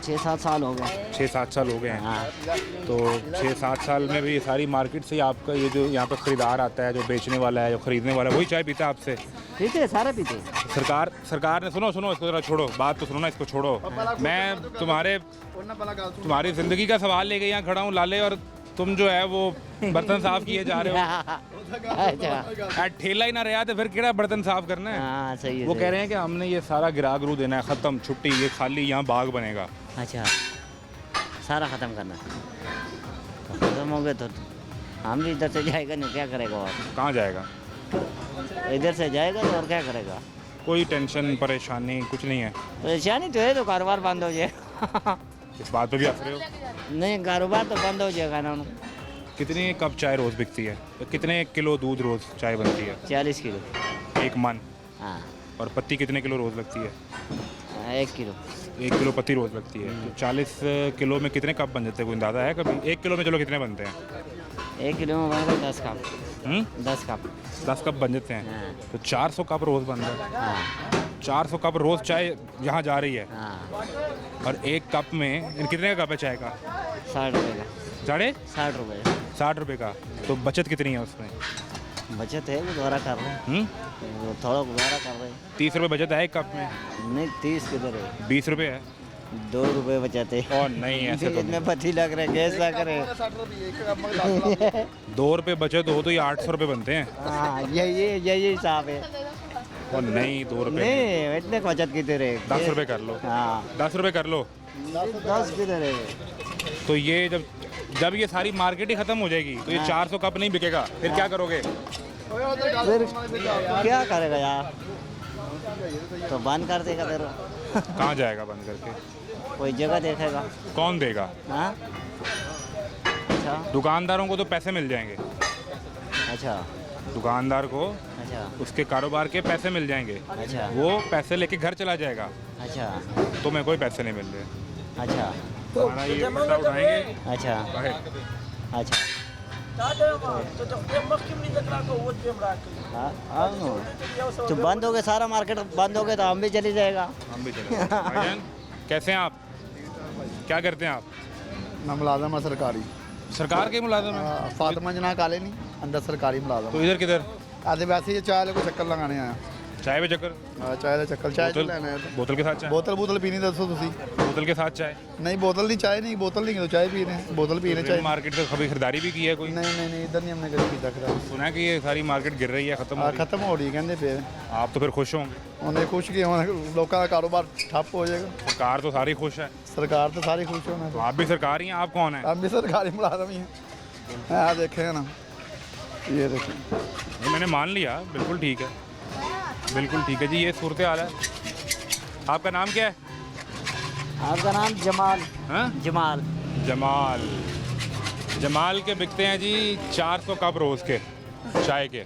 6-7 साल हो गए। 6-7 साल हो गए हैं। हाँ तो 6-7 साल में भी सारी मार्केट से ही आपका ये जो यहाँ पर ख़रीदार आता है, जो बेचने वाला है, जो ख़रीदने वाला है, वही चाय पीता है आपसे? पीते सारे पीते। सरकार ने सुनो इसको ज़रा छोड़ो, बात तो सुनो ना, इसको छोड़ो। मैं तुम्हारी ज़िंदगी का सवाल लेके यहाँ खड़ा हूँ लाले, और तुम जो है वो बर्तन साफ़ किए जा रहे हो। अच्छा ठेला ही ना रहा तो फिर क्या बर्तन साफ़ करना है? हाँ सही है। वो सही कह रहे हैं कि हमने ये सारा गिरा गुरू देना है, ख़त्म, छुट्टी, ये खाली यहाँ बाग बनेगा। अच्छा सारा ख़त्म करना तो ख़त्म हो गया तो हम भी इधर से जाएगा नहीं, क्या करेगा और? कहाँ जाएगा? इधर से जाएगा तो और क्या करेगा? कोई टेंशन परेशानी कुछ नहीं है? परेशानी तो है, तो कारोबार बंद हो जाए। इस बात पे भी हंस रहे हो? नहीं कारोबार तो बंद हो जाएगा ना। कितनी कप चाय रोज़ बिकती है? कितने किलो दूध रोज़ चाय बनती है? 40 किलो। 1 मन? हाँ और पत्ती कितने किलो रोज़ लगती है? 1 किलो। 1 किलो पत्ती रोज़ लगती है, तो 40 किलो में कितने कप बन जाते हैं? कोई अंदाज़ा है कभी? 1 किलो में चलो कितने बनते हैं? 1 किलो में बन गए 10 कप। 10 कप। 10 कप बन जाते हैं। हाँ। तो 400 कप रोज़ बन रहा है। हाँ 400 कप रोज़ चाय यहाँ जा रही है। हाँ और 1 कप में कितने का कप है चाय का? 60 रुपये का। 60 रुपये। 60 रुपये का। तो बचत कितनी है उसमें? बचत है, गुजारा कर रहे हैं। वो थोड़ा गुजारा कर रहे हैं। 30 रुपये बचत है 1 कप में? नहीं 30 किधर है, 20 रुपये है। 2 रुपये बचते। और नहीं ऐसे तो इतने पति लग रहे, गैस लग रहे। 2 रुपये बचत हो तो ये 800 रुपये बनते हैं। हाँ यही हिसाब है। और नहीं 2 रुपये नहीं इतने बचत कितने रहे 10 रुपये कर लो, हाँ 10 रुपये कर लो। 10 कितने रहे। तो ये जब ये सारी मार्केट ही ख़त्म हो जाएगी तो ये 400 कप नहीं बिकेगा, फिर क्या करोगे? फिर क्या करेगा यार, तो बंद कर देगा फिर। कहाँ जाएगा बंद करके? कोई जगह देखेगा। कौन देगा? हाँ अच्छा दुकानदारों को तो पैसे मिल जाएंगे, अच्छा दुकानदार को अच्छा उसके कारोबार के पैसे मिल जाएंगे, अच्छा वो पैसे लेके घर चला जाएगा। अच्छा तो मैं कोई पैसे नहीं मिल रहे, अच्छा हमारा ये पट्टा उठाएंगे अच्छा बाहर। अच्छा हाँ तो बंद हो गए, सारा मार्केट बंद हो गया तो हम भी चली जाएगा। हम भी चले। भाईजान कैसे हैं आप, क्या करते हैं आप? मैं मुलाजम है सरकारी, सरकार के मुलाजिम हैं? फातिमा जना कॉलोनी अंदर सरकारी मुलाजम। तो इधर किधर? आते वैसे ही चाय को चक्कर लगाने आया। चाय पे चक्कर? चाय का चक्कर, चाय बोतल लेना है। बोतल के साथ चाय? बोतल बोतल पीनी दसो तुसी। बोतल के साथ चाय? नहीं बोतल नहीं, चाय नहीं, बोतल नहीं तो चाय पी रहे हैं, बोतल पी रहे हैं चाय। मार्केट से कभी खरीदारी भी की है कोई? नहीं इधर नहीं हमने कभी पीता खराब। सुना है कि ये सारी मार्केट गिर रही है, खत्म हो रही है कहते पे। आप तो फिर खुश होंगे? उन्हें खुश कि लोगों का कारोबार ठप हो जाएगा। सरकार तो सारी खुश है। सरकार तो सारी खुश होना। तो आप भी सरकार ही हैं, आप कौन है? आप भी सरकारी मुलाजम ही हैं। आप देखें ना, ये देखें। मैंने मान लिया, बिल्कुल ठीक है, बिल्कुल ठीक है जी, ये सूरत हाल है। आपका नाम क्या है? आपका नाम जमाल। हाँ जमाल। जमाल। जमाल के बिकते हैं जी 400 कप रोज़ के चाय के,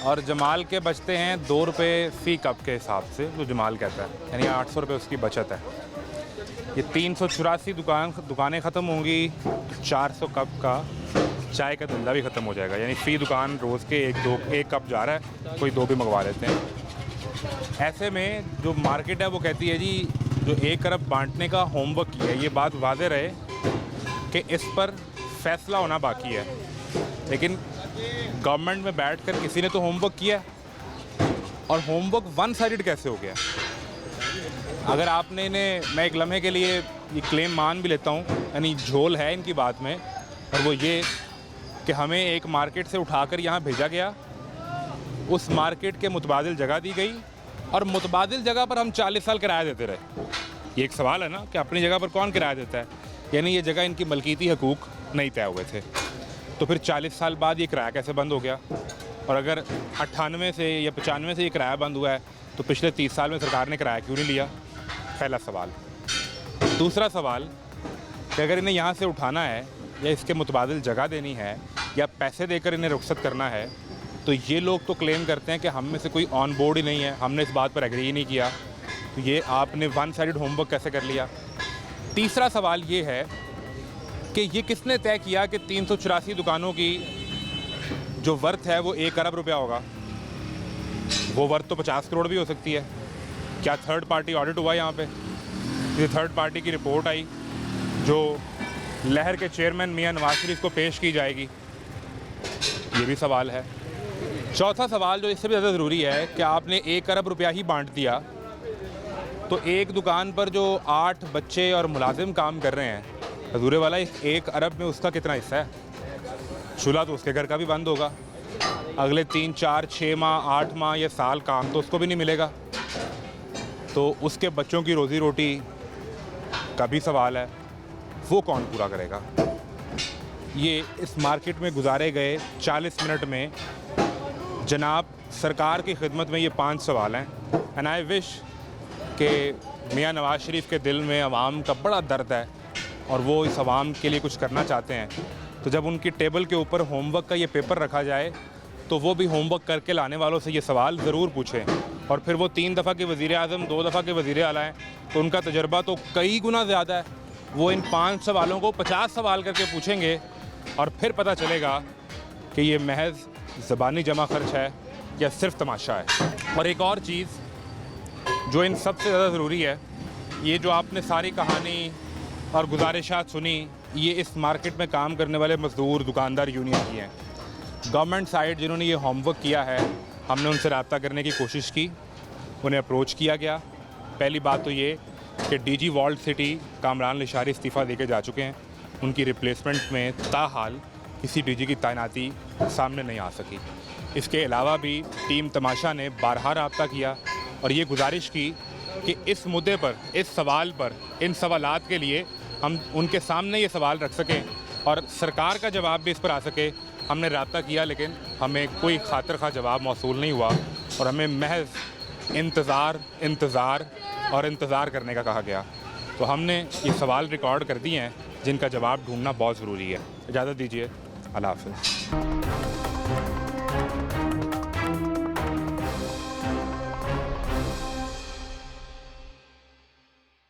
और जमाल के बचते हैं 2 रुपये फ़ी कप के हिसाब से, जो जमाल कहता है, यानी 800 रुपये उसकी बचत है। ये 384 दुकानें ख़त्म होंगी, 400 कप का चाय का धंधा भी ख़त्म हो जाएगा, यानी फ़ी दुकान रोज़ के 1 कप जा रहा है, कोई 2 भी मंगवा लेते हैं। ऐसे में जो मार्केट है वो कहती है जी जो 1 अरब बांटने का होमवर्क किया है, ये बात वाज़ेह रहे कि इस पर फैसला होना बाकी है, लेकिन गवर्नमेंट में बैठकर किसी ने तो होमवर्क किया, और होमवर्क वन साइडेड कैसे हो गया? अगर आपने इन्हें, मैं एक लम्हे के लिए ये क्लेम मान भी लेता हूँ, यानी झोल है इनकी बात में, और वो ये कि हमें एक मार्केट से उठाकर यहाँ भेजा गया, उस मार्केट के मुतबादिल जगह दी गई, और मुतबादिल जगह पर हम 40 साल किराया देते रहे। ये एक सवाल है ना कि अपनी जगह पर कौन किराया देता है, यानी ये जगह इनकी मलकीती हकूक़ नहीं तय हुए थे, तो फिर 40 साल बाद ये किराया कैसे बंद हो गया? और अगर 98 से या 95 से ये किराया बंद हुआ है तो पिछले 30 साल में सरकार ने किराया क्यों नहीं लिया? पहला सवाल। दूसरा सवाल कि अगर इन्हें यहाँ से उठाना है या इसके मुतबादिल जगह देनी है या पैसे देकर इन्हें रुखसत करना है, तो ये लोग तो क्लेम करते हैं कि हम में से कोई ऑन बोर्ड ही नहीं है, हमने इस बात पर एग्री ही नहीं किया, तो ये आपने वन साइडेड होमवर्क कैसे कर लिया? तीसरा सवाल ये है कि ये किसने तय किया कि 384 दुकानों की जो वर्थ है वो 1 अरब रुपया होगा? वो वर्थ तो 50 करोड़ भी हो सकती है। क्या थर्ड पार्टी ऑडिट हुआ यहाँ पे? ये थर्ड पार्टी की रिपोर्ट आई जो लहर के चेयरमैन मियां नवाज शरीफ को पेश की जाएगी, ये भी सवाल है। चौथा सवाल जो इससे भी ज़्यादा ज़रूरी है कि आपने 1 अरब रुपया ही बांट दिया, तो एक दुकान पर जो 8 बच्चे और मुलाजिम काम कर रहे हैं, हजूरे वाला 1 अरब में उसका कितना हिस्सा है? चूल्हा तो उसके घर का भी बंद होगा, अगले 3, 4, 6 माह, 8 माह या साल काम तो उसको भी नहीं मिलेगा, तो उसके बच्चों की रोज़ी रोटी का भी सवाल है, वो कौन पूरा करेगा? ये इस मार्केट में गुजारे गए 40 मिनट में जनाब सरकार की खिदमत में ये 5 सवाल हैं, एंड आई विश कि मियां नवाज शरीफ के दिल में अवाम का बड़ा दर्द है और वो इस अवाम के लिए कुछ करना चाहते हैं, तो जब उनकी टेबल के ऊपर होमवर्क का ये पेपर रखा जाए तो वो भी होमवर्क करके लाने वालों से ये सवाल ज़रूर पूछें, और फिर वो 3 दफ़ा के वज़ीर आज़म, 2 दफ़ा के वज़ीर आला हैं, तो उनका तजर्बा तो कई गुना ज़्यादा है, वो इन 5 सवालों को 50 सवाल करके पूछेंगे और फिर पता चलेगा कि ये महज ज़बानी जमा खर्च है या सिर्फ तमाशा है। और एक और चीज़ जो इन सबसे ज़्यादा ज़रूरी है, ये जो आपने सारी कहानी और गुजारिशात सुनी, ये इस मार्केट में काम करने वाले मज़दूर दुकानदार यूनियन की हैं। गवर्नमेंट साइड जिन्होंने ये होमवर्क किया है, हमने उनसे रब्ता करने की कोशिश की, उन्हें अप्रोच किया गया। पहली बात तो ये कि डीजी वॉल्ड सिटी कामरान लिशारी इस्तीफ़ा देके जा चुके हैं, उनकी रिप्लेसमेंट में ताहाल किसी डीजी की तैनाती सामने नहीं आ सकी। इसके अलावा भी टीम तमाशा ने बारहा रब्ता किया और ये गुजारिश की कि इस मुद्दे पर, इस सवाल पर, इन सवालात के लिए हम उनके सामने ये सवाल रख सकें और सरकार का जवाब भी इस पर आ सके। हमने रब्ता किया लेकिन हमें कोई खातिर खा जवाब मौसूल नहीं हुआ और हमें महज इंतज़ार करने का कहा गया। तो हमने ये सवाल रिकॉर्ड कर दिए हैं जिनका जवाब ढूंढना बहुत ज़रूरी है। इजाज़त दीजिए, अल्लाह हाफ़िज़।